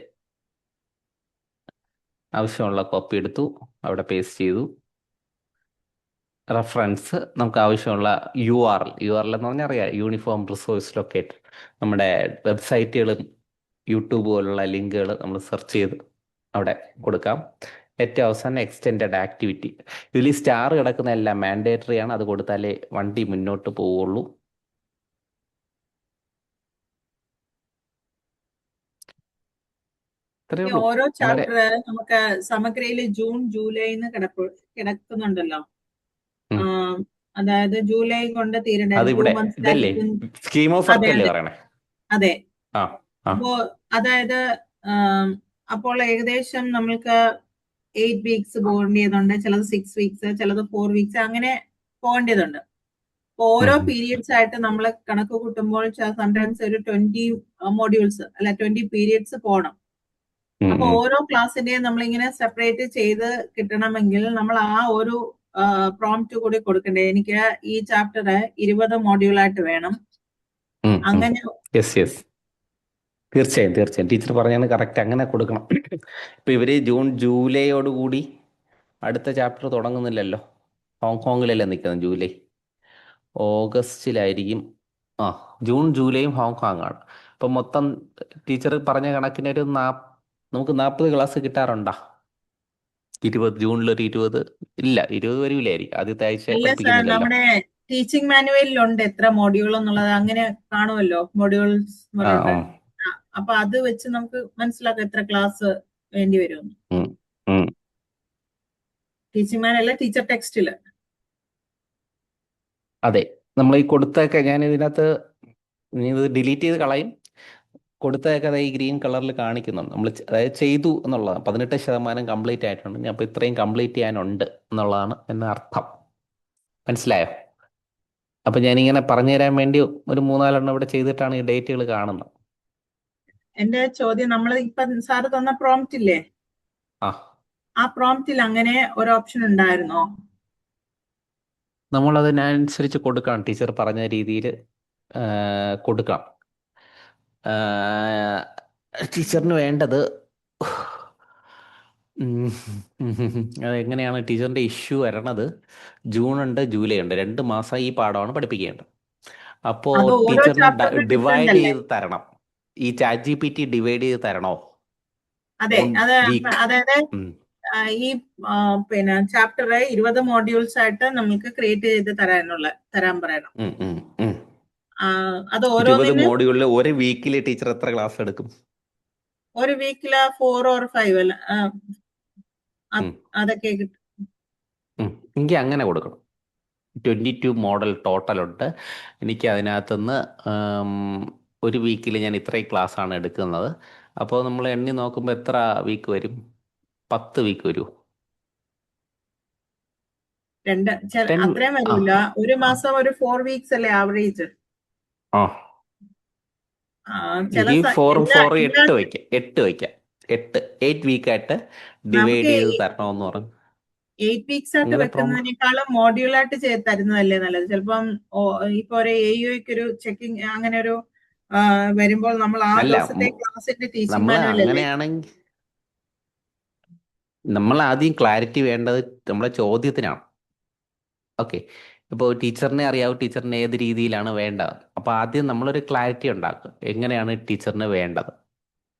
ആവശ്യമുള്ള കോപ്പി എടുത്തു, അവിടെ പേസ്റ്റ് ചെയ്തു. റെഫറൻസ് നമുക്ക് ആവശ്യമുള്ള URL എന്ന് പറഞ്ഞാൽ അറിയാം, യൂണിഫോം റിസോഴ്സ് ലൊക്കേറ്റർ. നമ്മുടെ വെബ്സൈറ്റുകളും യൂട്യൂബ് പോലുള്ള ലിങ്കുകൾ നമ്മൾ സെർച്ച് ചെയ്ത് അവിടെ കൊടുക്കാം. ഏറ്റവും അവസാനം എക്സ്റ്റെൻഡഡ് ആക്ടിവിറ്റി. ഇതിൽ സ്റ്റാർ കിടക്കുന്ന എല്ലാം മാൻഡേറ്ററി ആണ്. അത് കൊടുത്താലേ വണ്ടി മുന്നോട്ട് പോവുള്ളൂ. ഇത്രയേ ഉള്ളൂ. ഓരോ വളരെ ചാപ്റ്റർ നമുക്ക് സമഗ്രയില് ജൂൺ ജൂലൈന്ന് കിടക്കുന്നുണ്ടല്ലോ. ഉം. അതായത് ജൂലൈ കൊണ്ട് തീരണ്ടേ. അതിവിടെ ഇതല്ലേ സ്കീം ഓഫ് വർക്ക് അല്ലേ പറയണേ? അതെ. ആ ആ അപ്പോ അതായത് അപ്പോൾ ഏകദേശം നമ്മൾക്ക് 8 വീക്സ് പോകേണ്ടതുണ്ട്, ചിലത് 6 വീക്സ്, ചിലത് 4 വീക്സ്, അങ്ങനെ പോകേണ്ടതുണ്ട്. അപ്പൊ ഓരോ പീരിയഡ്സ് ആയിട്ട് നമ്മൾ കണക്ക് കൂട്ടുമ്പോൾ സംടൈംസ് ഒരു 20 മോഡ്യൂൾസ് അല്ല 20 പീരിയഡ്സ് പോകണം. അപ്പൊ ഓരോ ക്ലാസ്സിന്റെയും നമ്മളിങ്ങനെ സെപ്പറേറ്റ് ചെയ്ത് കിട്ടണമെങ്കിൽ നമ്മൾ ആ ഒരു പ്രോംപ്റ്റ് കൂടി കൊടുക്കണ്ടേ. എനിക്ക് ഈ ചാപ്റ്റർ 20 മോഡ്യൂളായിട്ട് വേണം. അങ്ങനെ യെസ് യെസ്, തീർച്ചയായും ടീച്ചർ പറഞ്ഞാൽ കറക്റ്റ്, അങ്ങനെ കൊടുക്കണം. ഇപ്പൊ ഇവര് ജൂൺ ജൂലൈയോടുകൂടി അടുത്ത ചാപ്റ്റർ തുടങ്ങുന്നില്ലല്ലോ. ഹോങ്കോങ്ങിലല്ലേ നിൽക്കുന്നത്. ജൂലൈ ഓഗസ്റ്റിലായിരിക്കും ആ ജൂൺ ജൂലൈയും ഹോങ്കോങ് ആണ്. അപ്പം മൊത്തം ടീച്ചർ പറഞ്ഞ കണക്കിന് നമുക്ക് 40 ക്ലാസ് കിട്ടാറുണ്ടോ? 20 ജൂണിൽ ഒരു 20 ഇല്ല 20 വരില്ലായിരിക്കും, ആദ്യത്തെ ആഴ്ച അല്ല സാർ, പഠിപ്പിക്കുന്നില്ലല്ലോ. നമ്മുടെ ടീച്ചിങ് മാനുവലിലുണ്ട് എത്ര മോഡ്യൂൾ എന്നുള്ളത്, അങ്ങനെ കാണുമല്ലോ മോഡ്യൂൾസ് എന്ന് ആ പറഞ്ഞിട്ട്. ഉം, അപ്പൊ അത് വെച്ച് നമുക്ക് മനസ്സിലാക്കാം എത്ര ക്ലാസ് വേണ്ടി വരും. ഉം, ഉം. ടീച്ചിങ് മാനുവൽ അല്ല, ടീച്ചർ ടെക്സ്റ്റില്. അതെ, നമ്മൾ ഈ കൊടുത്തൊക്കെ ഞാൻ ഇതിനകത്ത് ഇനി ഇത് ഡിലീറ്റ് ചെയ്ത് കളയും. കൊടുത്തതൊക്കെ അത് ഈ ഗ്രീൻ കളറിൽ കാണിക്കുന്നുണ്ട്. നമ്മൾ അതായത് ചെയ്തു എന്നുള്ളതാണ്. 18% കംപ്ലീറ്റ് ആയിട്ടുണ്ട്. ഇനി അപ്പോൾ ഇത്രയും കംപ്ലീറ്റ് ചെയ്യാനുണ്ട് എന്നുള്ളതാണ് എന്ന അർത്ഥം. മനസ്സിലായോ? അപ്പം ഞാനിങ്ങനെ പറഞ്ഞു തരാൻ വേണ്ടി ഒരു 3-4 ഇവിടെ ചെയ്തിട്ടാണ് ഈ ഡേറ്റുകൾ കാണുന്നത്. എന്റെ ചോദ്യം, നമ്മൾ ഇപ്പൊ സാറ് തന്ന പ്രോംപ്റ്റ് ഇല്ലേ, ആ ആ പ്രോംപ്റ്റിൽ അങ്ങനെ ഒരു ഓപ്ഷൻ ഉണ്ടായിരുന്നോ? നമ്മളതിനനുസരിച്ച് കൊടുക്കണം. ടീച്ചർ പറഞ്ഞ രീതിയിൽ കൊടുക്കണം. ടീച്ചറിന് വേണ്ടത് അതെങ്ങനെയാണ് ടീച്ചറിൻ്റെ ഇഷ്യൂ വരണത്? ജൂൺ ഉണ്ട്, ജൂലൈ ഉണ്ട്, 2 മാസം ഈ പാഠമാണ് പഠിപ്പിക്കേണ്ടത്. അപ്പോൾ അത് ഓരോ ടീച്ചറിന് ചാപ്റ്ററിനും ഡിഫറെന്റ് ഡിവൈഡ് അല്ലേ? ചെയ്ത് തരണം. ഈ ചാറ്റ് GPT ഡിവൈഡ് ചെയ്ത് തരണോ? അതെ, ഓൺ അത് വീക്ക്. അതായത് ഈ പിന്നെ ചാപ്റ്റർ 20 മോഡ്യൂൾസ് ആയിട്ട് നമുക്ക് ക്രിയേറ്റ് ചെയ്ത് തരാൻ പറയണം. അത് 20 ഓരോന്നിനും മോഡ്യൂളിൽ ഒരു വീക്കിൽ ടീച്ചർ എത്ര ക്ലാസ് എടുക്കും? ഒരു വീക്കില് 4 or 5 അല്ല, ഉം, അതൊക്കെ കിട്ടും. എനിക്ക് അങ്ങനെ കൊടുക്കണം. 22 മോഡൽ ടോട്ടൽ ഉണ്ട്. എനിക്ക് അതിനകത്തുനിന്ന് ഒരു വീക്കിൽ ഞാൻ ഇത്രയും ക്ലാസ് ആണ് എടുക്കുന്നത്. അപ്പോൾ നമ്മൾ എണ്ണി നോക്കുമ്പോൾ എത്ര വീക്ക് വരും? 10 വീക്ക് വരുമോ? അത്രയും വരില്ല. ഒരു മാസം ഒരു 4 വീക്സ് അല്ലേ ആവറേജ്? ആ ചില ഈ 4 എല്ലാ 4 8 വയ്ക്കാം. 8 വീക്കായിട്ട് ഡിവൈഡ് ചെയ്ത് തരണമെന്ന് പറഞ്ഞു. 8 വീക്സ് ആയിട്ട് അങ്ങനെ വെക്കുന്നതിനേക്കാളും മോഡ്യൂളായിട്ട് തരുന്നതല്ലേ നല്ലത്? ചിലപ്പം ഇപ്പൊ ഒരു AUക്ക് ഒരു ചെക്കിങ് അങ്ങനെ ഒരു വരുമ്പോൾ നമ്മൾ ആ അല്ല, ദിവസത്തെ ക്ലാസ്സിന്റെ ടീച്ചിങ് നമ്മൾ മാനുവൽ അല്ലേ? അങ്ങനെയാണെങ്കിൽ നമ്മൾ ആദ്യം ക്ലാരിറ്റി വേണ്ടത് നമ്മളെ ചോദ്യത്തിനാണ്. ഓക്കെ, ഇപ്പോൾ ടീച്ചറിനെ അറിയാവും ടീച്ചറിന് ഏത് രീതിയിലാണ് വേണ്ടത്. അപ്പോൾ ആദ്യം നമ്മളൊരു ക്ലാരിറ്റി ഉണ്ടാക്കുക. എങ്ങനെയാണ് ടീച്ചറിന് വേണ്ടത്?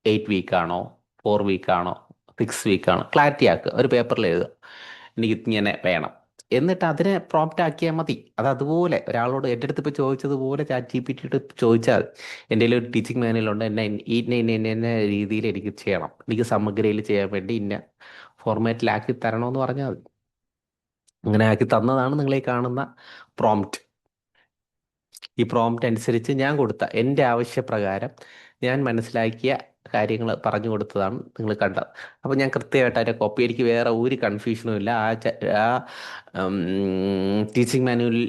8 വീക്കാണോ, 4 വീക്കാണോ, 6 വീക്കാണോ? ക്ലാരിറ്റി ആക്കുക. ഒരു പേപ്പറിൽ എഴുതുക, എനിക്ക് ഇങ്ങനെ വേണം. എന്നിട്ട് അതിനെ പ്രോംപ്റ്റ് ആക്കിയാൽ മതി. അത് അതുപോലെ ഒരാളോട് എൻ്റെ അടുത്ത് ഇപ്പോൾ ചോദിച്ചതുപോലെ ചാറ്റ് GPT ചോദിച്ചാൽ മതി. എൻ്റെ ഒരു ടീച്ചിങ് മാനുവലുണ്ട്, ഇന്ന രീതിയിൽ എനിക്ക് ചെയ്യണം, എനിക്ക് സമഗ്രയിൽ ചെയ്യാൻ വേണ്ടി ഇന്ന ഫോർമാറ്റിലാക്കി തരണമെന്ന് പറഞ്ഞാൽ മതി. അങ്ങനെ ആക്കി തന്നതാണ് നിങ്ങൾ ഈ കാണുന്ന പ്രോംപ്റ്റ്. ഈ പ്രോംപ്റ്റ് അനുസരിച്ച് ഞാൻ കൊടുത്ത എൻ്റെ ആവശ്യപ്രകാരം ഞാൻ മനസ്സിലാക്കിയ കാര്യങ്ങൾ പറഞ്ഞു കൊടുത്തതാണ് നിങ്ങൾ കണ്ടത്. അപ്പോൾ ഞാൻ കൃത്യമായിട്ട് അതിൻ്റെ കോപ്പി, എനിക്ക് വേറെ ഒരു കൺഫ്യൂഷനും ഇല്ല. ആ ടീച്ചിങ് മാനുവലിൽ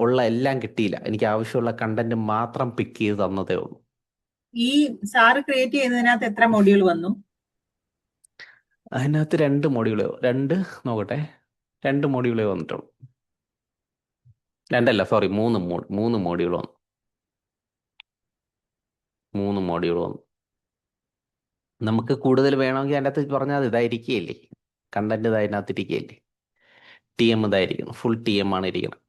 ഉള്ള എല്ലാം കിട്ടിയില്ല. എനിക്ക് ആവശ്യമുള്ള കണ്ടന്റ് മാത്രം പിക്ക് ചെയ്ത് തന്നതേ ഉള്ളൂ. ഈ സാറ് ക്രിയേറ്റ് ചെയ്യുന്നതിനകത്ത് എത്ര മോഡ്യൂൾ വന്നു? അതിനകത്ത് 2 മോഡ്യൂളോ 2 മോഡ്യൂളേ വന്നിട്ടുള്ളൂ. 2 അല്ല, സോറി, 3 മോഡ്യൂൾ വന്നു. 3 മോഡ്യൂൾ വന്നു. നമുക്ക് കൂടുതൽ വേണമെങ്കിൽ അതിൻ്റെ അകത്ത് പറഞ്ഞാൽ ഇതായിരിക്കുകയല്ലേ, കണ്ടന്റ് അതിനകത്ത് ഇരിക്കുകയല്ലേ. TM ഇതായിരിക്കണം, ഫുൾ TM ആണ് ഇരിക്കണം.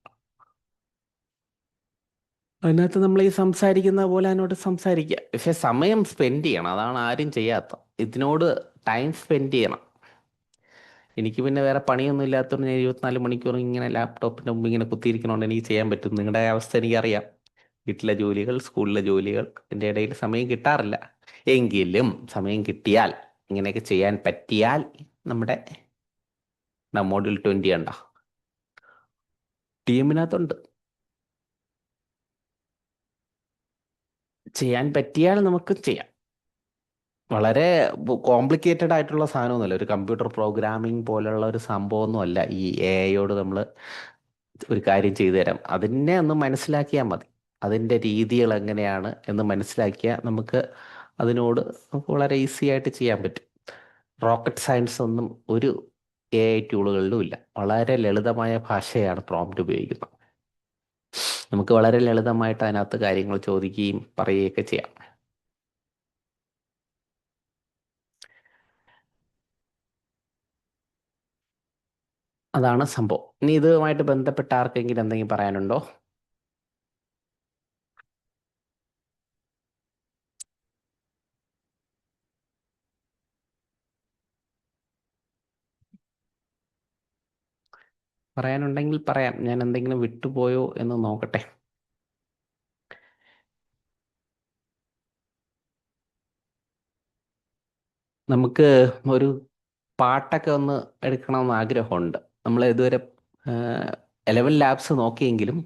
അതിനകത്ത് നമ്മൾ ഈ സംസാരിക്കുന്ന പോലെ അതിനോട് സംസാരിക്കുക. പക്ഷെ സമയം സ്പെൻഡ് ചെയ്യണം. അതാണ് ആരും ചെയ്യാത്ത. ഇതിനോട് ടൈം സ്പെൻഡ് ചെയ്യണം. എനിക്ക് പിന്നെ വേറെ പണിയൊന്നും ഇല്ലാത്തതുകൊണ്ട് ഞാൻ 24 മണിക്കൂറും ഇങ്ങനെ ലാപ്ടോപ്പിൻ്റെ മുമ്പ് ഇങ്ങനെ കുത്തിയിരിക്കണോണ്ട് എനിക്ക് ചെയ്യാൻ പറ്റും. നിങ്ങളുടെ അവസ്ഥ എനിക്കറിയാം. വീട്ടിലെ ജോലികൾ, സ്കൂളിലെ ജോലികൾ, ഇതിൻ്റെ ഇടയിൽ സമയം കിട്ടാറില്ല. എങ്കിലും സമയം കിട്ടിയാൽ, ഇങ്ങനെയൊക്കെ ചെയ്യാൻ പറ്റിയാൽ, നമ്മുടെ മോഡ്യൂൾ 20 ഉണ്ടോ ടീമിനകത്തുണ്ട്. ചെയ്യാൻ പറ്റിയാൽ നമുക്ക് ചെയ്യാം. വളരെ കോംപ്ലിക്കേറ്റഡ് ആയിട്ടുള്ള സാധനമൊന്നുമല്ല. ഒരു കമ്പ്യൂട്ടർ പ്രോഗ്രാമിംഗ് പോലുള്ള ഒരു സംഭവമൊന്നുമല്ല ഈ AI നമ്മൾ ഒരു കാര്യം ചെയ്തു തരാം. അതിനെ ഒന്ന് മനസ്സിലാക്കിയാൽ മതി. അതിൻ്റെ രീതികൾ എങ്ങനെയാണ് എന്ന് മനസ്സിലാക്കിയാൽ നമുക്ക് നമുക്ക് വളരെ ഈസി ആയിട്ട് ചെയ്യാൻ പറ്റും. റോക്കറ്റ് സയൻസ് ഒന്നും ഒരു AI ടൂളുകളിലും ഇല്ല. വളരെ ലളിതമായ ഭാഷയാണ് പ്രോംപ്റ്റ് ഉപയോഗിക്കുന്നത്. നമുക്ക് വളരെ ലളിതമായിട്ട് അതിനകത്ത് കാര്യങ്ങൾ ചോദിക്കുകയും പറയുകയൊക്കെ ചെയ്യാം. അതാണ് സംഭവം. ഇനി ഇതുമായിട്ട് ബന്ധപ്പെട്ട ആർക്കെങ്കിലും എന്തെങ്കിലും പറയാനുണ്ടോ? പറയാനുണ്ടെങ്കിൽ പറയാം. ഞാൻ എന്തെങ്കിലും വിട്ടുപോയോ എന്ന് നോക്കട്ടെ. നമുക്ക് ഒരു പാട്ടൊക്കെ ഒന്ന് എടുക്കണമെന്ന് ആഗ്രഹമുണ്ട്. നമ്മൾ ഇതുവരെ 11 ലാബ്സ് നോക്കിയെങ്കിലും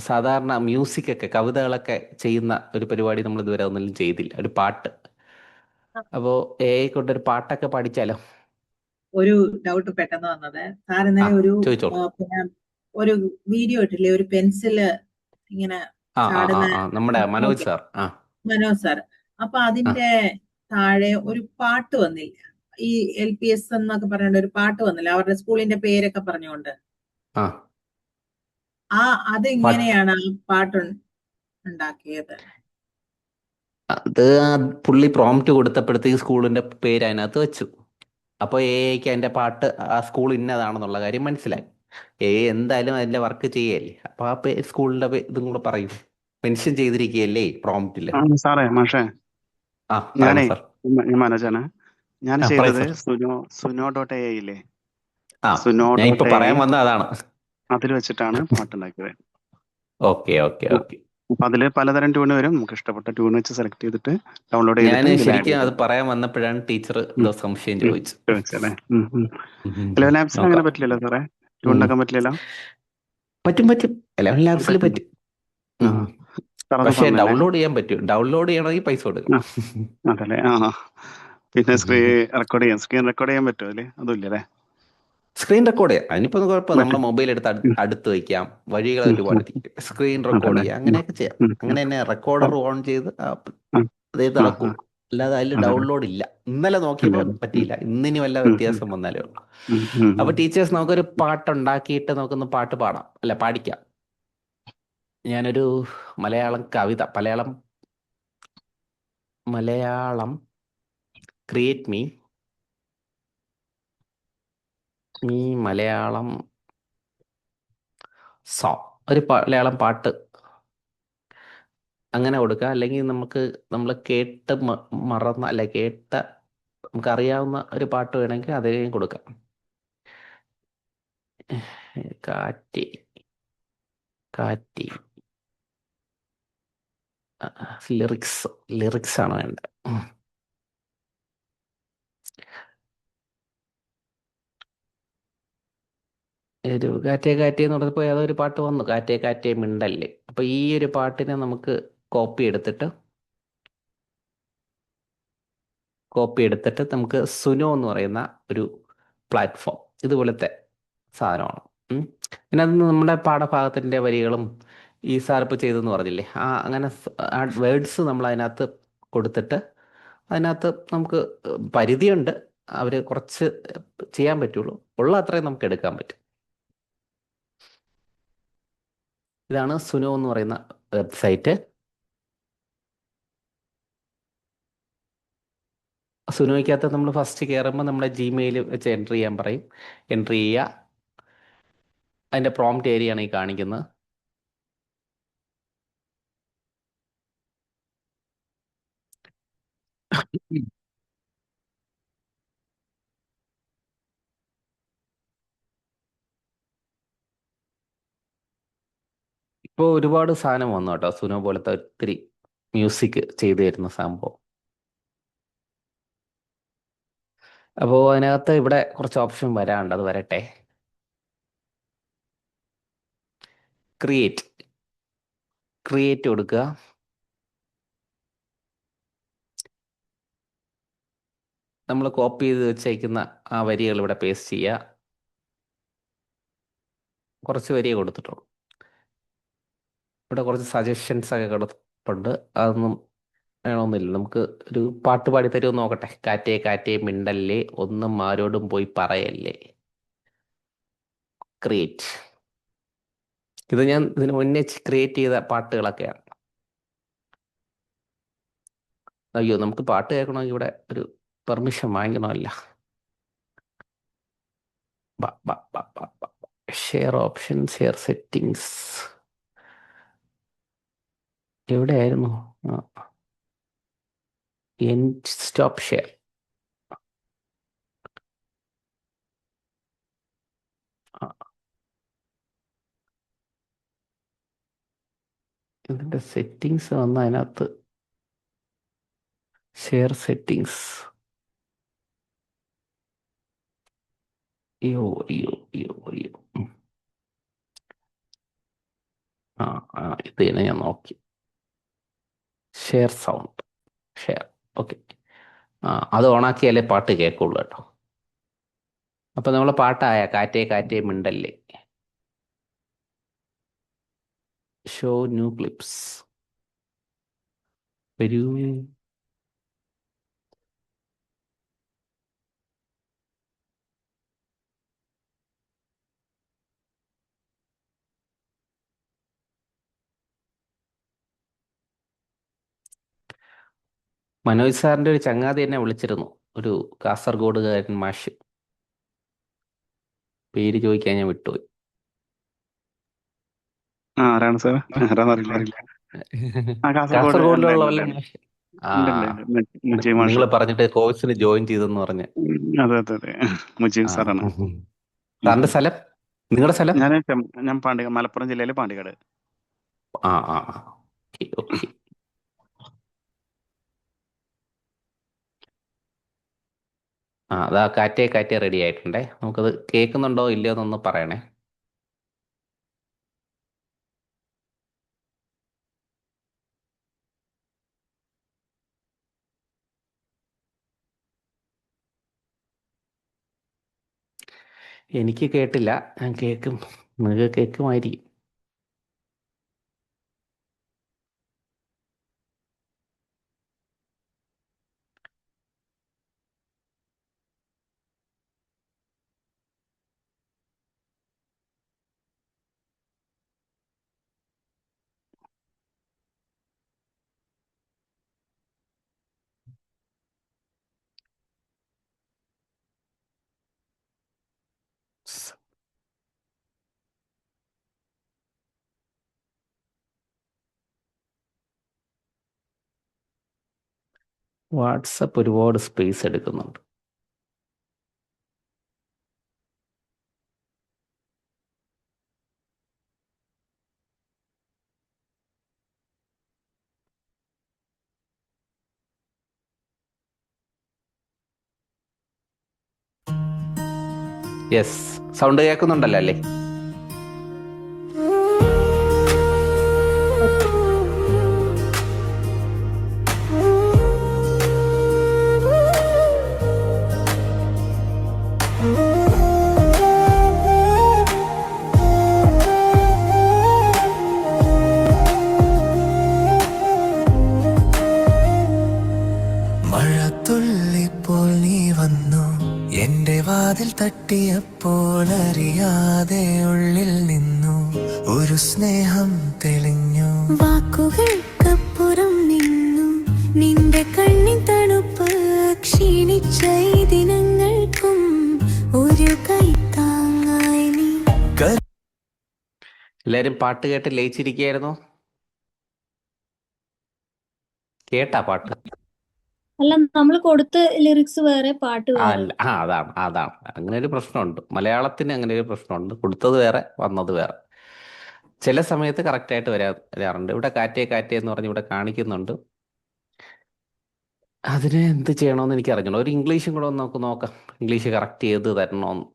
സാധാരണ മ്യൂസിക്കൊക്കെ കവിതകളൊക്കെ ചെയ്യുന്ന ഒരു പരിപാടി നമ്മൾ ഇതുവരെ ഒന്നും ചെയ്തില്ല. ഒരു പാട്ട്. അപ്പോൾ AI കൊണ്ടൊരു പാട്ടൊക്കെ പഠിച്ചാലോ? ഒരു ഡൗട്ട് പെട്ടെന്ന് വന്നത് സാർ ആ ഇന്നലെ ചോദിച്ചോളൂ. പിന്നെ ഒരു വീഡിയോ ഇട്ടില്ലേ, ഒരു പെൻസില് ഇങ്ങനെ ആ ചാടുന്ന നമ്മുടെ മനോജ് നോക്കി സാർ. മനോജ് സാർ. അപ്പൊ ആ അതിന്റെ താഴെ ഒരു പാട്ട് വന്നില്ല, ഈ LPS എന്നൊക്കെ പറഞ്ഞുകൊണ്ട് ഒരു പാട്ട് വന്നില്ല, അവരുടെ സ്കൂളിന്റെ പേരൊക്കെ പറഞ്ഞുകൊണ്ട്. ആ പാട്ട് അതെങ്ങനെയാണ് ആ പാട്ട് ഉണ്ടാക്കിയത്? അത് പുള്ളി പ്രോംപ്റ്റ് കൊടുത്തപ്പോഴത്തേക്ക് സ്കൂളിന്റെ പേര് അതിനകത്ത് വെച്ചു. അപ്പോൾ AIക്ക് അതിന്റെ പാട്ട് ആ സ്കൂൾ ഇന്നതാണെന്നുള്ള കാര്യം മനസ്സിലായി. AI എന്തായാലും അതിന്റെ വർക്ക് ചെയ്യല്ലേ. അപ്പൊ ആ സ്കൂളിന്റെ ഇതും കൂടെ പറയും. മെൻഷൻ ചെയ്തിരിക്കുകയല്ലേ പ്രോംപ്റ്റില്. സാറേ മാഷേ, ആ ഞാനേ പറയണം സാർ. ഞാൻ മനോജാണ്. ഞാൻ പറയൂ ചെയ്തത് സാർ. സുനോ.ai ഇല്ലേ, ഞാൻ ഇപ്പൊ സുനോ.ai പറയാൻ വന്ന അതാണ്. അതിൽ വെച്ചിട്ടാണ് പാട്ടുണ്ടാക്കിയത്. Okay okay okay. അപ്പൊ അതില് പലതരം ട്യൂണ് വരും. നമുക്ക് ഇഷ്ടപ്പെട്ട ട്യൂൺ വെച്ച് സെലക്ട് ചെയ്തിട്ട് ഡൗൺലോഡ് ഞാൻ ചെയ്തിട്ട് ഇതിൽ ആഡ് ശരിക്കും അത് ചെയ്ത് പറയാൻ വന്നപ്പോഴാണ് ടീച്ചർ എന്തോ സംശയം ചോദിച്ചു. ചോദിച്ചല്ലേ. ഉം. 11 ലാബ്സിൽ അങ്ങനെ നോക്കാം. പറ്റില്ലല്ലോ സാറേ, ട്യൂൺ ഉണ്ടാക്കാൻ പറ്റില്ലല്ലോ. പറ്റും 11 ലാബ്സിൽ പറ്റും. സാർ അത് പക്ഷെ പറഞ്ഞല്ലേ. ഡൗൺലോഡ് ചെയ്യാൻ പറ്റും. ഡൗൺലോഡ് ചെയ്യണമെങ്കിൽ പൈസ കൊടുക്കണം. അതല്ലേ. പിന്നെ സ്ക്രീൻ റെക്കോർഡ് ചെയ്യാൻ പറ്റുമോ അതില്? അതും ഇല്ലല്ലേ. സ്ക്രീൻ റെക്കോർഡ് ചെയ്യാം. അതിനിപ്പോ കുഴപ്പം. നമ്മുടെ പറ്റും. മൊബൈൽ എടുത്ത് അടുത്ത് വയ്ക്കാം. വഴികൾ ഒരുപാട് സ്ക്രീൻ റെക്കോർഡ് അതല്ലേ. ചെയ്യാം. അങ്ങനെയൊക്കെ ചെയ്യാം. അങ്ങനെ തന്നെ റെക്കോർഡർ ഓൺ ചെയ്ത് അതേ ആ, നടക്കൂ. അല്ലാതെ അതിൽ അതല്ലേ. ഡൗൺലോഡ് ഇല്ല. ഇന്നലെ നോക്കിയപ്പോൾ പറ്റിയില്ല. ഇന്നിനി വല്ല വ്യത്യാസം വന്നാലേ ഉള്ളൂ. അപ്പൊ ടീച്ചേഴ്സ് നമുക്കൊരു പാട്ടുണ്ടാക്കിയിട്ട് നമുക്കൊന്ന് പാട്ട് പാടാം, അല്ല പാടിക്കാം. ഞാനൊരു Malayalam create me Malayalam song, ഒരു മലയാളം പാട്ട് അങ്ങനെ കൊടുക്കുക. അല്ലെങ്കിൽ നമ്മൾ കേട്ട് മറന്ന അല്ല നമുക്കറിയാവുന്ന ഒരു പാട്ട് വേണമെങ്കിൽ അതേയും കൊടുക്കാം. കാറ്റി കാറ്റി ലിറിക്സ് ആണ് വേണ്ടത്. ഒരു കാറ്റേ കാറ്റേ എന്ന് പറഞ്ഞപ്പോൾ ഏതൊരു പാട്ട് വന്നു, കാറ്റേ കാറ്റേ മിണ്ടല്ലേ. അപ്പൊ ഈ ഒരു പാട്ടിനെ നമുക്ക് കോപ്പി എടുത്തിട്ട് നമുക്ക് സുനോ എന്ന് പറയുന്ന ഒരു പ്ലാറ്റ്ഫോം ഇതുപോലത്തെ സാധനമാണ്. പിന്നെ അത് നമ്മുടെ പാഠഭാഗത്തിൻ്റെ വരികളും ഈ സാർ ഇപ്പോൾ ചെയ്തെന്ന് പറഞ്ഞില്ലേ, അങ്ങനെ വേർഡ്സ് നമ്മൾ അതിനകത്ത് കൊടുത്തിട്ട് അതിനകത്ത് നമുക്ക് പരിധിയുണ്ട്. അവർ കുറച്ച് ചെയ്യാൻ പറ്റുള്ളൂ. ഉള്ള അത്രയും നമുക്ക് എടുക്കാൻ പറ്റും. ഇതാണ് സുനോ എന്ന് പറയുന്ന വെബ്സൈറ്റ്. സുനോയ്ക്കകത്ത് നമ്മൾ ഫസ്റ്റ് കയറുമ്പോൾ നമ്മുടെ Gmail വെച്ച് എൻട്രി ചെയ്യാൻ പറയും. എൻട്രി ചെയ്യുക. അതിൻ്റെ പ്രോംപ്റ്റ് ഏരിയയാണ് ഈ കാണിക്കുന്നത്. ഇപ്പോൾ ഒരുപാട് സാധനം വന്നു കേട്ടോ. സുനോ പോലത്തെ ഒത്തിരി മ്യൂസിക് ചെയ്തു തരുന്ന സംഭവം. അപ്പോൾ അതിനകത്ത് ഇവിടെ കുറച്ച് ഓപ്ഷൻ വരാനുണ്ട്. അത് വരട്ടെ. ക്രിയേറ്റ് കൊടുക്കുക. നമ്മൾ കോപ്പി ചെയ്ത് വെച്ചേക്കുന്ന ആ വരികൾ ഇവിടെ പേസ്റ്റ് ചെയ്യുക. കുറച്ച് വരിയെ കൊടുത്തിട്ടുള്ളൂ. ഇവിടെ കുറച്ച് സജഷൻസ് ഒക്കെ കൊടുത്തിട്ടുണ്ട്. അതൊന്നും വേണമെന്നില്ല. നമുക്ക് ഒരു പാട്ട് പാടി തരുമെന്ന് നോക്കട്ടെ. കാറ്റേ കാറ്റേ മിണ്ടല്ലേ, ഒന്നും ആരോടും പോയി പറയല്ലേ. ക്രിയേറ്റ്. ഇത് ഞാൻ ഇതിന് മുന്നേ ക്രിയേറ്റ് ചെയ്ത പാട്ടുകളൊക്കെയാണ്. അയ്യോ, നമുക്ക് പാട്ട് കേൾക്കണമെങ്കിൽ ഇവിടെ ഒരു പെർമിഷൻ വാങ്ങിക്കണമല്ല. ഷെയർ ഓപ്ഷൻ, ഷെയർ സെറ്റിങ്സ് എവിടെയായിരുന്നു? Stop share. ഇതിന്റെ സെറ്റിങ്സ് വന്ന അതിനകത്ത് ഷെയർ സെറ്റിങ്സ്. അയ്യോ അയ്യോ അയ്യോ അയ്യോ. ആ ആ ഇത് തന്നെ ഞാൻ നോക്കി. Share sound, share. ഓക്കെ. അത് ഓണാക്കിയാലേ പാട്ട് കേൾക്കുള്ളൂ കേട്ടോ. അപ്പൊ നമ്മളെ പാട്ടായ കാറ്റേ കാറ്റേ മിണ്ടല്ലേ. Show new clips. വരൂ. മനോജ് സാറിന്റെ ഒരു ചങ്ങാതി എന്നെ വിളിച്ചിരുന്നു, ഒരു കാസർഗോഡുകാരൻ മാഷ്. പേര് ചോദിക്കാൻ ഞാൻ വിട്ടുപോയി. ആരാണ് സാർ? ആരാന്നറിയില്ല. കാസർഗോഡിലുള്ള വല്ല മാഷ്. ആ മുജീബ് മാഷ്. നിങ്ങൾ പറഞ്ഞിട്ട് കോഴ്സിന് ജോയിൻ ചെയ്തെന്ന് പറഞ്ഞ്. അതെ മുജീബ് സാറാണ്. സാറിന്റെ സ്ഥലം, നിങ്ങളുടെ സ്ഥലം? ഞാൻ പാണ്ടിക്കാട്, മലപ്പുറം ജില്ലയിലെ പാണ്ടിക്കാട്. ആ ആ ഓക്കെ ഓക്കെ. അതാ കാറ്റേ കാറ്റേ റെഡി ആയിട്ടുണ്ടേ. നമുക്കത് കേൾക്കുന്നുണ്ടോ ഇല്ലയോ എന്നൊന്ന് പറയണേ. എനിക്ക് കേട്ടില്ല, ഞാൻ കേൾക്കും. നിങ്ങൾക്ക് കേൾക്കുമായിരിക്കും. വാട്സപ്പ് ഒരുപാട് സ്പേസ് എടുക്കുന്നുണ്ട്. യെസ്, സൗണ്ട് കേൾക്കുന്നുണ്ടല്ലോ അല്ലേ? മഴത്തുള്ളിപ്പോൾ നീ വന്നു എന്റെ വാതിൽ തട്ടിയപ്പോൾ അറിയാതെ ഉള്ളിൽ നിന്നു ഒരു സ്നേഹം തെളിഞ്ഞു. വാക്കുകൾക്കപ്പുറം നിന്നു നിന്റെ കണ്ണിൻ തണുപ്പ് ക്ഷീണിച്ച ഈ ദിനങ്ങൾക്കും ഒരു കൈത്താങ്ങായി നീ. എല്ലാരും പാട്ട് കേട്ട് ലയിച്ചിരിക്കുകയായിരുന്നു. കേട്ടാ പാട്ട്? അല്ല, നമ്മൾ കൊടുത്ത ലിറിക്സ് വേറെ, പാട്ട് വേറെ. അല്ല, അതാണ് അങ്ങനെ ഒരു പ്രശ്നമുണ്ട്. മലയാളത്തിന് അങ്ങനെ ഒരു പ്രശ്നമുണ്ട്. കൊടുത്തത് വേറെ, വന്നത് വേറെ. ചില സമയത്ത് കറക്റ്റായിട്ട് വരാറുണ്ട്. ഇവിടെ കാറ്റേ കാറ്റേ എന്ന് പറഞ്ഞ് ഇവിടെ കാണിക്കുന്നുണ്ട്. അതിന് എന്ത് ചെയ്യണമെന്ന് എനിക്ക് അറിഞ്ഞോളൂ. ഒരു ഇംഗ്ലീഷും കൂടെ ഒന്ന് നമുക്ക് നോക്കാം. ഇംഗ്ലീഷ് കറക്റ്റ് ചെയ്ത് തരണമെന്ന്.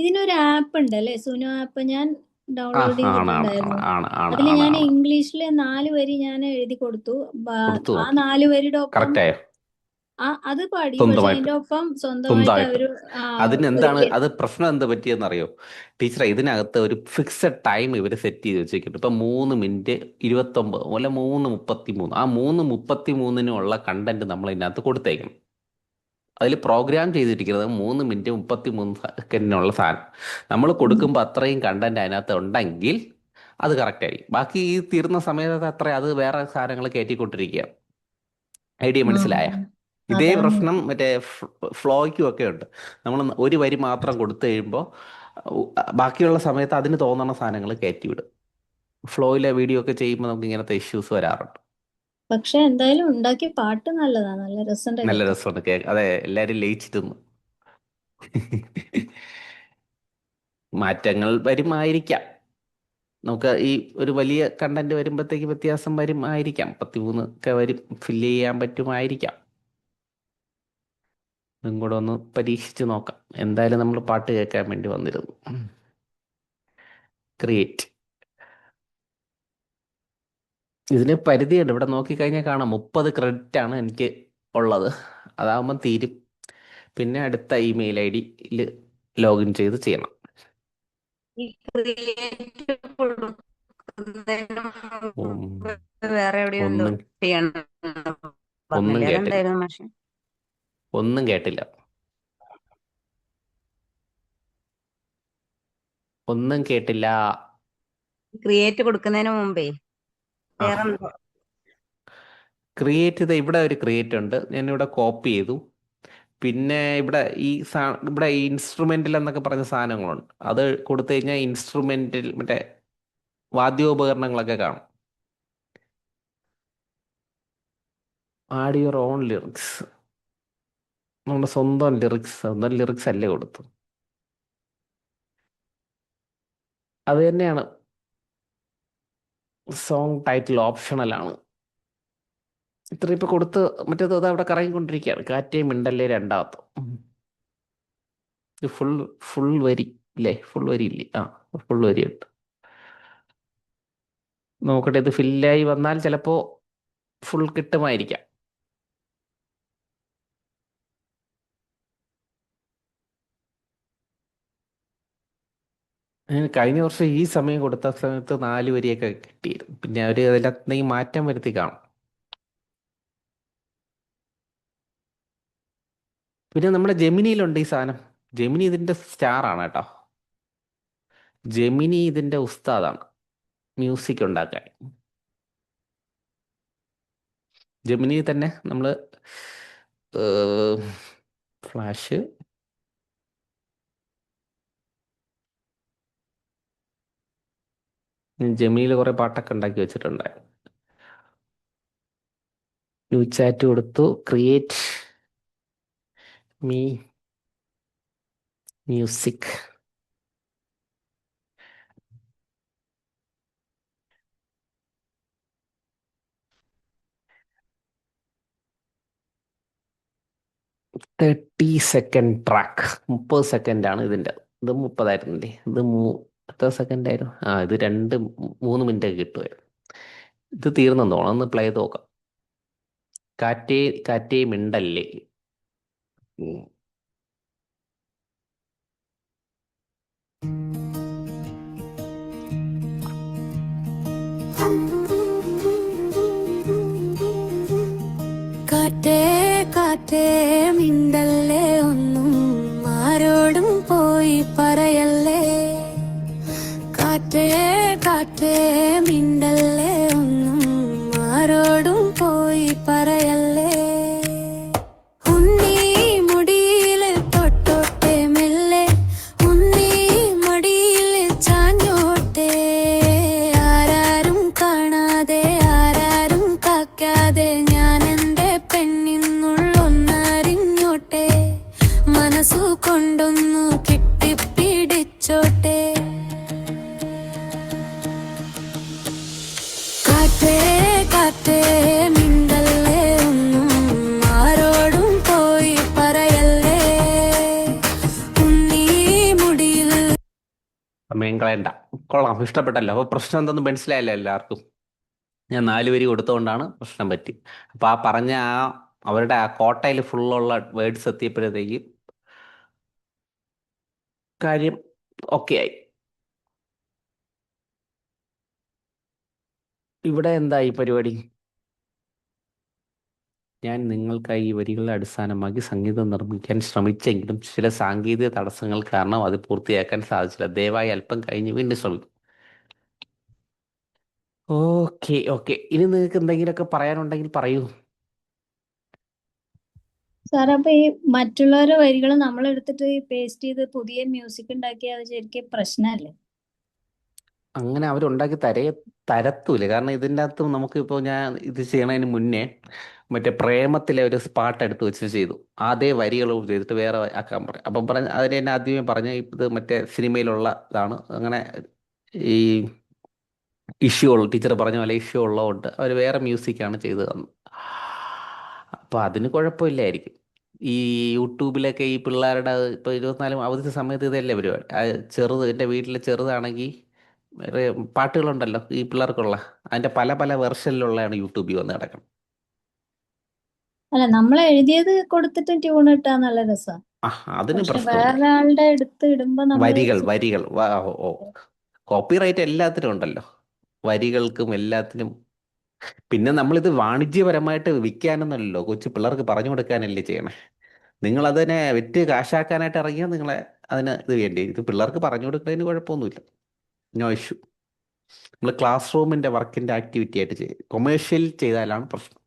ഇതിനൊരു ആപ്പ് ഉണ്ട് അല്ലേ, സുനോ ആപ്പ്? ഞാൻ ഡൗൺലോഡ് ചെയ്തിട്ടുണ്ടായിരുന്നു. ആണ്. അതിൽ ഞാൻ ഇംഗ്ലീഷിലെ 4 വരി ഞാൻ എഴുതി കൊടുത്തു. കൊടുത്തു ആ നോക്കി. 4 വരിയുടെ ഒപ്പം കറക്റ്റായോ? അത് പാടി. പക്ഷെ സ്വന്തമായിട്ട്. അതിന്റെ ഒപ്പം സ്വന്തമായിട്ട് സ്വന്തമായിട്ട്. അവര് അതിന് ഒരു എന്താണ് അത് പ്രശ്നം എന്ത് പറ്റിയെന്നറിയോ ടീച്ചറെ? ഇതിനകത്ത് ഒരു ഫിക്സഡ് ടൈം ഇവർ സെറ്റ് ചെയ്ത് വെച്ചിട്ടുണ്ട്. ഇപ്പം 3 മിനിറ്റ് 29 അല്ല 3:33. ആ 3:33 കണ്ടന്റ് നമ്മൾ ഇതിനകത്ത് കൊടുത്തേക്കണം. അതിൽ പ്രോഗ്രാം ചെയ്തിരിക്കുന്നത് 3 മിനിറ്റ് 33 സെക്കൻഡിനുള്ള സാധനം. നമ്മൾ കൊടുക്കുമ്പോൾ അത്രയും കണ്ടന്റ് അതിനകത്ത് ഉണ്ടെങ്കിൽ അത് കറക്റ്റ് ആയിരിക്കും. ബാക്കി ഈ തീർന്ന സമയത്ത് അത്ര അത് വേറെ സാധനങ്ങൾ കയറ്റിക്കൊണ്ടിരിക്കുക. ഐഡിയ മനസ്സിലായ? ഇതേ അതാണ്. പ്രശ്നം മറ്റേ ഫ്ലോയ്ക്കും ഒക്കെ ഉണ്ട്. നമ്മൾ ഒരു വരി മാത്രം കൊടുത്തു കഴിയുമ്പോൾ ബാക്കിയുള്ള സമയത്ത് അതിന് തോന്നുന്ന സാധനങ്ങൾ കയറ്റിവിടും. ഫ്ലോയിലെ വീഡിയോ ഒക്കെ ചെയ്യുമ്പോൾ നമുക്ക് ഇങ്ങനത്തെ ഇഷ്യൂസ് വരാറുണ്ട്. പക്ഷെ എന്തായാലും ഉണ്ടാക്കിയ പാട്ട് നല്ലതാണ്, നല്ല രസമുണ്ട് നല്ല കേൾക്കാൻ. രസമുണ്ട് അതെ, എല്ലാവരും ലയിച്ചിരുന്നു. മാറ്റങ്ങൾ വരുമായിരിക്കാം. നമുക്ക് ഈ ഒരു വലിയ കണ്ടന്റ് വരുമ്പോഴത്തേക്ക് വ്യത്യാസം വരും ആയിരിക്കാം, 33 ഒക്കെ വരും, ഫില്ല് ചെയ്യാൻ പറ്റുമായിരിക്കാം. ഇതും കൂടെ ഒന്ന് പരീക്ഷിച്ച് നോക്കാം. എന്തായാലും നമ്മൾ പാട്ട് കേൾക്കാൻ വേണ്ടി വന്നിരുന്നു. ക്രിയേറ്റ്. ഇതിന് പരിധിയുണ്ട്. ഇവിടെ നോക്കിക്കഴിഞ്ഞാൽ കാണാം 30 ക്രെഡിറ്റ് ആണ് എനിക്ക് ഉള്ളത്. അതാകുമ്പം തീരും. പിന്നെ അടുത്ത ഇമെയിൽ ID-യിൽ ലോഗിൻ ചെയ്ത് ചെയ്യണം. ഈ ക്രിയേറ്റ് കൊടുക്കുന്നതിന് ഉം, മുമ്പ് വേറെ എവിടെയോ എന്തോ ഒന്നും ചെയ്യണം ഒന്നും പറഞ്ഞില്ലേ? കേട്ടില്ല. അതെന്തായിരുന്നു മാഷെ? ഒന്നും കേട്ടില്ല. ഒന്നും കേട്ടില്ല. ക്രിയേറ്റ് കൊടുക്കുന്നതിന് മുമ്പേ ആ വേറെ എന്തോ. ക്രിയേറ്റ് ചെയ്ത ഇവിടെ ഒരു ക്രിയേറ്റ് ഉണ്ട്. ഞാനിവിടെ കോപ്പി ചെയ്തു. പിന്നെ ഇവിടെ ഇവിടെ ഈ ഇൻസ്ട്രുമെന്റിൽ എന്നൊക്കെ പറഞ്ഞ സാധനങ്ങളുണ്ട്. അത് കൊടുത്തു കഴിഞ്ഞാൽ ഇൻസ്ട്രുമെന്റിൽ മറ്റേ വാദ്യോപകരണങ്ങളൊക്കെ കാണും. Add your own lyrics. നമ്മുടെ സ്വന്തം ലിറിക്സ് അല്ലേ കൊടുത്തു. അത് തന്നെയാണ്. സോങ് ടൈറ്റിൽ ഓപ്ഷണലാണ്. ഇത്ര ഇപ്പൊ കൊടുത്ത് മറ്റേത് അത് അവിടെ കറങ്ങിക്കൊണ്ടിരിക്കുകയാണ്. കാറ്റേ മിണ്ടല്ലേ രണ്ടാമത്തെ. ഇത് ഫുൾ വരി ഇല്ലേ? ഫുൾ വരി ഇല്ലേ? ആ, ഫുൾ വരി ഉണ്ട്. നോക്കട്ടെ, ഇത് ഫില്ലായി വന്നാൽ ചിലപ്പോ ഫുൾ കിട്ടുമായിരിക്കാം. കഴിഞ്ഞ വർഷം ഈ സമയം കൊടുത്ത സമയത്ത് 4 വരിയൊക്കെ കിട്ടിയിരുന്നു. പിന്നെ അവര് അതിനകത്ത് മാറ്റം വരുത്തി കാണും. പിന്നെ നമ്മുടെ ജെമിനിയിലുണ്ട് ഈ സാധനം. ജെമിനി ഇതിന്റെ സ്റ്റാറാണ് കേട്ടോ. ജെമിനി ഇതിന്റെ ഉസ്താദാണ് മ്യൂസിക് ഉണ്ടാക്കാൻ. ജെമിനി തന്നെ നമ്മൾ ഫ്ലാഷ് ജെമിനിയിൽ കുറെ പാട്ടൊക്കെ ഉണ്ടാക്കി വെച്ചിട്ടുണ്ടായിരുന്നു. ന്യൂ ചാറ്റ് കൊടുത്തു. Create me music. Thirty second track. 30 സെക്കൻഡാണ് ഇതിൻ്റെ. ഇത് 30 ഇത് എത്ര സെക്കൻഡ് ആയിരുന്നു? ഇത് 3 മിനിറ്റ് കിട്ടുമായിരുന്നു. ഇത് തീർന്നെന്ന് തോന്നുന്നു. ഒന്ന് പ്ലേ ചെയ്ത് നോക്കാം. കാറ്റേ മിണ്ടല്ലേ. ഉം. കാറ്റേ കാറ്റേ മിണ്ടല്ലേ ഒന്നും ആരോടും പോയി പറയല്ലേ. കാറ്റേ കാറ്റേ മിണ്ടല്ലേ ഒന്നും ആരോടും പോയി പറയല്ലേ. ഉണ്ണി മുടിയില് തൊട്ടോട്ടെ മെല്ലെ, ഉണ്ണി മടിയില് ചാഞ്ഞോട്ടെ. ആരാരും കാണാതെ ആരാരും കാക്കാതെ ഞാൻ എന്റെ പെണ്ണിന്നുള്ളൊന്നറിഞ്ഞോട്ടെ. മനസ്സു കൊണ്ടൊന്നു കെട്ടിപ്പിടിച്ചോട്ടെ. കാറ്റേ കാറ്റേ മിണ്ടല്ലേ ഒന്നും ആരോടും പോയി പറയല്ലേ. ഉണ്ണി മുടിയിൽ സമയം കളയണ്ട. കൊള്ളാം, ഇഷ്ടപ്പെട്ടല്ലോ. അപ്പോൾ പ്രശ്നം എന്തെന്ന് മനസ്സിലായല്ലോ എല്ലാവർക്കും. ഞാൻ 4 വരി കൊടുത്തുകൊണ്ടാണ് പ്രശ്നം പറ്റി. അപ്പോൾ പറഞ്ഞ അവരുടെ കോട്ടയിൽ ഫുള്ളുള്ള വേർഡ്സ് എത്തിയപ്പോഴത്തേക്ക് കാര്യം ഓക്കെ ആയി. ഇവിടെ എന്തായി പരിപാടി? ഞാൻ നിങ്ങൾക്കായി ഈ വരികളെ അടിസ്ഥാനമാക്കി സംഗീതം നിർമ്മിക്കാൻ ശ്രമിച്ചെങ്കിലും ചില സാങ്കേതിക തടസ്സങ്ങൾ കാരണം അത് പൂർത്തിയാക്കാൻ സാധിച്ചില്ല. ദയവായി അല്പം കഴിഞ്ഞ് വീണ്ടും ശ്രമിക്കും. ഓക്കെ. ഇനി നിങ്ങൾക്ക് എന്തെങ്കിലുമൊക്കെ പറയാനുണ്ടെങ്കിൽ പറയൂ. സാർ അപ്പൊ ഈ മറ്റുള്ളവരുടെ വരികൾ നമ്മൾ എടുത്തിട്ട് പേസ്റ്റ് ചെയ്ത് പുതിയ മ്യൂസിക് ഉണ്ടാക്കിയാൽ അത് ശരിക്കും പ്രശ്നമല്ലേ? അങ്ങനെ അവരുണ്ടാക്കി തരത്തൂല. കാരണം ഇതിൻ്റെ അകത്ത് നമുക്കിപ്പോൾ ഞാൻ ഇത് ചെയ്യണതിന് മുന്നേ മറ്റേ പ്രേമത്തിലെ ഒരു പാട്ട് എടുത്ത് വെച്ച് ചെയ്തു. അതേ വരികൾ ചെയ്തിട്ട് വേറെ ആക്കാൻ പറയും. അപ്പം അതിന് തന്നെ ആദ്യമേ പറഞ്ഞ ഇത് മറ്റേ സിനിമയിലുള്ള ഇതാണ്. അങ്ങനെ ഈ ഇഷ്യൂ ഉള്ള ടീച്ചർ പറഞ്ഞ പോലെ ഇഷ്യൂ ഉള്ളതുകൊണ്ട് അവർ വേറെ മ്യൂസിക്കാണ് ചെയ്തു തന്നത്. അപ്പോൾ അതിന് കുഴപ്പമില്ലായിരിക്കും. ഈ യൂട്യൂബിലൊക്കെ ഈ പിള്ളേരുടെ ഇപ്പോൾ 24 അവധി സമയത്ത് ഇതല്ലേ പരിപാടി. ചെറുത് എൻ്റെ വീട്ടിലെ ചെറുതാണെങ്കിൽ വേറെ പാട്ടുകളുണ്ടല്ലോ ഈ പിള്ളേർക്കുള്ള, അതിൻ്റെ പല പല വെർഷനിലുള്ളതാണ് യൂട്യൂബിൽ വന്ന് കിടക്കണം. അല്ല, നമ്മൾ എഴുതിയത് കൊടുത്തിട്ട് ട്യൂൺ ഇട്ടാ നല്ല രസമാണ്. ആ അതിന് പക്ഷെ പ്രശ്നമില്ല. വേറൊരാളുടെ അടുത്ത് ഇടുമ്പോ വരികൾ ഓ കോപ്പിറൈറ്റ് എല്ലാത്തിനും ഉണ്ടല്ലോ, വരികൾക്കും എല്ലാത്തിനും. പിന്നെ നമ്മളിത് വാണിജ്യപരമായിട്ട് വിൽക്കാനൊന്നുമല്ലല്ലോ, കൊച്ചു പിള്ളേർക്ക് പറഞ്ഞു കൊടുക്കാനല്ലേ ചെയ്യണേ. നിങ്ങൾ അതിനെ വിറ്റ് കാശാക്കാനായിട്ട് ഇറങ്ങിയാൽ നിങ്ങളെ അതിന് ഇത് വേണ്ടി. ഇത് പിള്ളേർക്ക് പറഞ്ഞു കൊടുക്കുന്നതിന് കുഴപ്പമൊന്നുമില്ല, നോ ഇഷ്യൂ. നമ്മൾ ക്ലാസ് റൂമിൻ്റെ വർക്കിൻ്റെ ആക്ടിവിറ്റി ആയിട്ട് ചെയ്യും. കൊമേഴ്ഷ്യൽ ചെയ്താലാണ് പ്രശ്നം.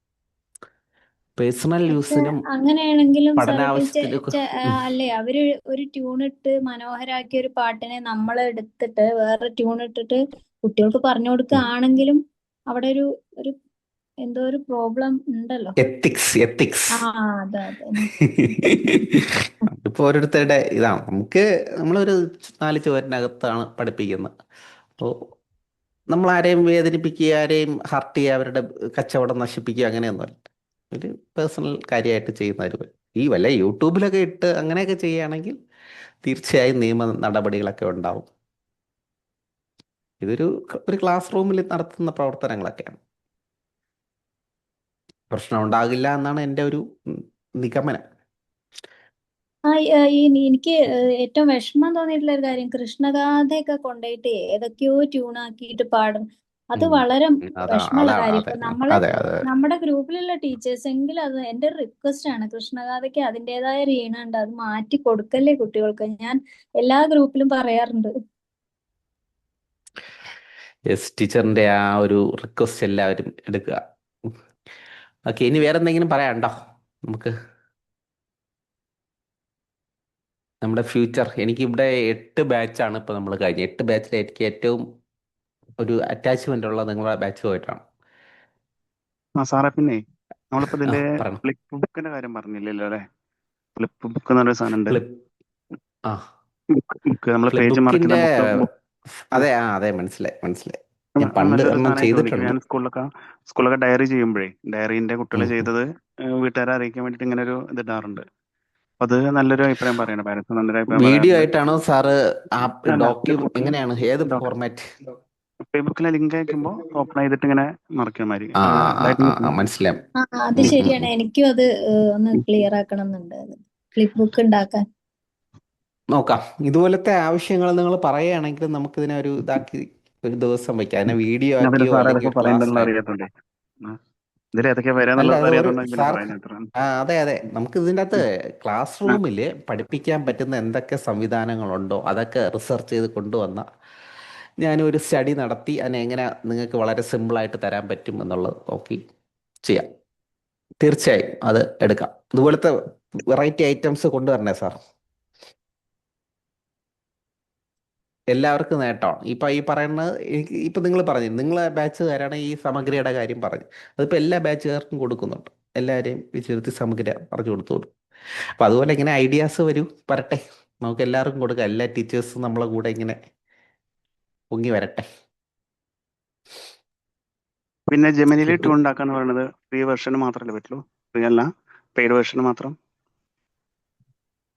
പേഴ്സണൽ യൂസിനും അങ്ങനെയാണെങ്കിലും സാർ പഠനാവശ്യത്തിനും അല്ലേ, അവര് ഒരു ട്യൂൺ ഇട്ട് മനോഹരാക്കിയ ഒരു പാട്ടിനെ നമ്മൾ എടുത്തിട്ട് വേറെ ട്യൂൺ ഇട്ടിട്ട് കുട്ടികൾക്ക് പറഞ്ഞു കൊടുക്കുകയാണെങ്കിലും അവിടെ ഒരു ഒരു എന്തോ ഒരു പ്രോബ്ലം ഉണ്ടല്ലോ. എത്തിക്സ് ആ അതെ അതെ. ഇപ്പൊ ഓരോരുത്തരുടെ ഇതാണ്. നമ്മളൊരു 4 ചുവരിനകത്താണ് പഠിപ്പിക്കുന്നത്. അപ്പോൾ നമ്മൾ ആരെയും വേദനിപ്പിക്കുക, ആരെയും ഹർട്ട് ചെയ്യുക, അവരുടെ കച്ചവടം നശിപ്പിക്കുക അങ്ങനെയൊന്നുമല്ല. ഒരു പേഴ്സണൽ കാര്യമായിട്ട് ചെയ്യുന്ന ഒരു ഈ വല്ല യൂട്യൂബിലൊക്കെ ഇട്ട് അങ്ങനെയൊക്കെ ചെയ്യുകയാണെങ്കിൽ തീർച്ചയായും നിയമ നടപടികളൊക്കെ ഉണ്ടാവും. ഇതൊരു ക്ലാസ് റൂമിൽ നടത്തുന്ന പ്രവർത്തനങ്ങളൊക്കെയാണ്. പ്രശ്നം ഉണ്ടാകില്ല എന്നാണ് എൻ്റെ ഒരു നിഗമനം. എനിക്ക് ഏറ്റവും വിഷമം തോന്നിയിട്ടുള്ള ഒരു കാര്യം, കൃഷ്ണഗാഥയൊക്കെ കൊണ്ടുപോയിട്ട് ഏതൊക്കെയോ ട്യൂണാക്കിയിട്ട് പാടും. അത് വളരെ വിഷമമുള്ള കാര്യം. ഇപ്പൊ നമ്മുടെ ഗ്രൂപ്പിലുള്ള ടീച്ചേഴ്സ് എങ്കിലും അത് എന്റെ ഒരു റിക്വസ്റ്റ് ആണ്, കൃഷ്ണഗാഥയ്ക്ക് അതിൻ്റെതായ ഒരു ഈണുണ്ട്, അത് മാറ്റി കൊടുക്കല്ലേ കുട്ടികൾക്ക്. ഞാൻ എല്ലാ ഗ്രൂപ്പിലും പറയാറുണ്ട്. ടീച്ചറിന്റെ ആ ഒരു റിക്വസ്റ്റ് എല്ലാവരും എടുക്കുക. ഓക്കെ, ഇനി വേറെ എന്തെങ്കിലും പറയാനുണ്ടോ നമുക്ക്? നമ്മുടെ ഫ്യൂച്ചർ, എനിക്കിവിടെ 8 ബാച്ചാണ് ഇപ്പോൾ നമ്മൾ കഴിഞ്ഞ 8 ബാച്ചിൽ എനിക്ക് ഏറ്റവും ഒരു അറ്റാച്ച്മെന്റ് ഉള്ള നിങ്ങളുടെ ബാച്ചുമായിട്ടാണ്. സാറേ പിന്നെ നമ്മളിപ്പോ ഇതിന്റെ പറയണം. ഫ്ലിപ്പ് ബുക്കിന്റെ കാര്യം പറഞ്ഞില്ലല്ലോ അല്ലെ? ഫ്ലിപ്പ് ബുക്ക് എന്ന് പറഞ്ഞ സാധനം ഉണ്ട്. ബുക്ക് നമ്മള് പേജ് മറിക്കുന്ന ബുക്ക്. അതെ മനസ്സിലായി. ഞാൻ പണ്ട് ചെയ്തിട്ടുണ്ട്. ഞാൻ സ്കൂളിലൊക്കെ ഡയറി ചെയ്യുമ്പോഴേ ഡയറിന്റെ കുട്ടികൾ ചെയ്തത് വീട്ടുകാരെ അറിയിക്കാൻ വേണ്ടിട്ട് ഇങ്ങനെ ഒരു ഇത് ഇടാറുണ്ട്. അത് നല്ലൊരു അഭിപ്രായം പറയണം പാരന്റ്സ്. നല്ലൊരു അഭിപ്രായം. വീഡിയോ ആയിട്ടാണോ സാറ്? എങ്ങനെയാണ്, ഏത് ഫോർമാറ്റ്? ഫേസ്ബുക്കിലെ ലിങ്ക് അയക്കുമ്പോ ഓപ്പൺ ചെയ്തിട്ട് ഇങ്ങനെ മറക്കാൻ മാതിരി. മനസ്സിലായി. അത് ശരിയാണ്, എനിക്കും അത് ഒന്ന് ക്ലിയർ ആക്കണം എന്നുണ്ട്, ഫ്ലിപ്പ് ബുക്ക് ഉണ്ടാക്കാൻ. നോക്കാം, ഇതുപോലത്തെ ആവശ്യങ്ങൾ നിങ്ങൾ പറയുകയാണെങ്കിൽ നമുക്കിതിനെ ഒരു ഇതാക്കി ഒരു ദിവസം വെക്കാം. അതിനെ വീഡിയോ ആക്കിയോ അല്ലെങ്കിൽ അതെ നമുക്ക് ഇതിൻ്റെ അകത്ത് ക്ലാസ് റൂമിൽ പഠിപ്പിക്കാൻ പറ്റുന്ന എന്തൊക്കെ സംവിധാനങ്ങളുണ്ടോ അതൊക്കെ റിസർച്ച് ചെയ്ത് കൊണ്ടുവന്ന ഞാനൊരു സ്റ്റഡി നടത്തി അതിനെ എങ്ങനെ നിങ്ങൾക്ക് വളരെ സിമ്പിളായിട്ട് തരാൻ പറ്റും എന്നുള്ളത് നോക്കി ചെയ്യാം. തീർച്ചയായും അത് എടുക്കാം. ഇതുപോലത്തെ വെറൈറ്റി ഐറ്റംസ് കൊണ്ടുവരണേ സാർ. എല്ലാവർക്കും നേട്ടമാണ്. ഇപ്പം ഈ പറയുന്നത് ഇപ്പം നിങ്ങൾ പറഞ്ഞു, നിങ്ങളെ ബാച്ചുകാരാണ് ഈ സമഗ്രയുടെ കാര്യം പറഞ്ഞു. അതിപ്പോൾ എല്ലാ ബാച്ചുകാർക്കും കൊടുക്കുന്നുണ്ട്. എല്ലാവരെയും വിളിച്ചിരുത്തി സമഗ്ര പറഞ്ഞു കൊടുത്തോളൂ. അപ്പം അതുപോലെ ഇങ്ങനെ ഐഡിയാസ് വരട്ടെ, നമുക്ക് എല്ലാവർക്കും കൊടുക്കാം. എല്ലാ ടീച്ചേഴ്സും നമ്മളെ കൂടെ ഇങ്ങനെ പൊങ്ങി വരട്ടെ. പിന്നെ ജെമിനിയിൽ ട്യൂൺ ഉണ്ടാക്കാന്ന് പറയുന്നത് ഫ്രീ വെർഷൻ മാത്രമല്ലേ പറ്റുള്ളൂ? ഫ്രീ അല്ല, പെയ്ഡ് വെർഷൻ മാത്രം.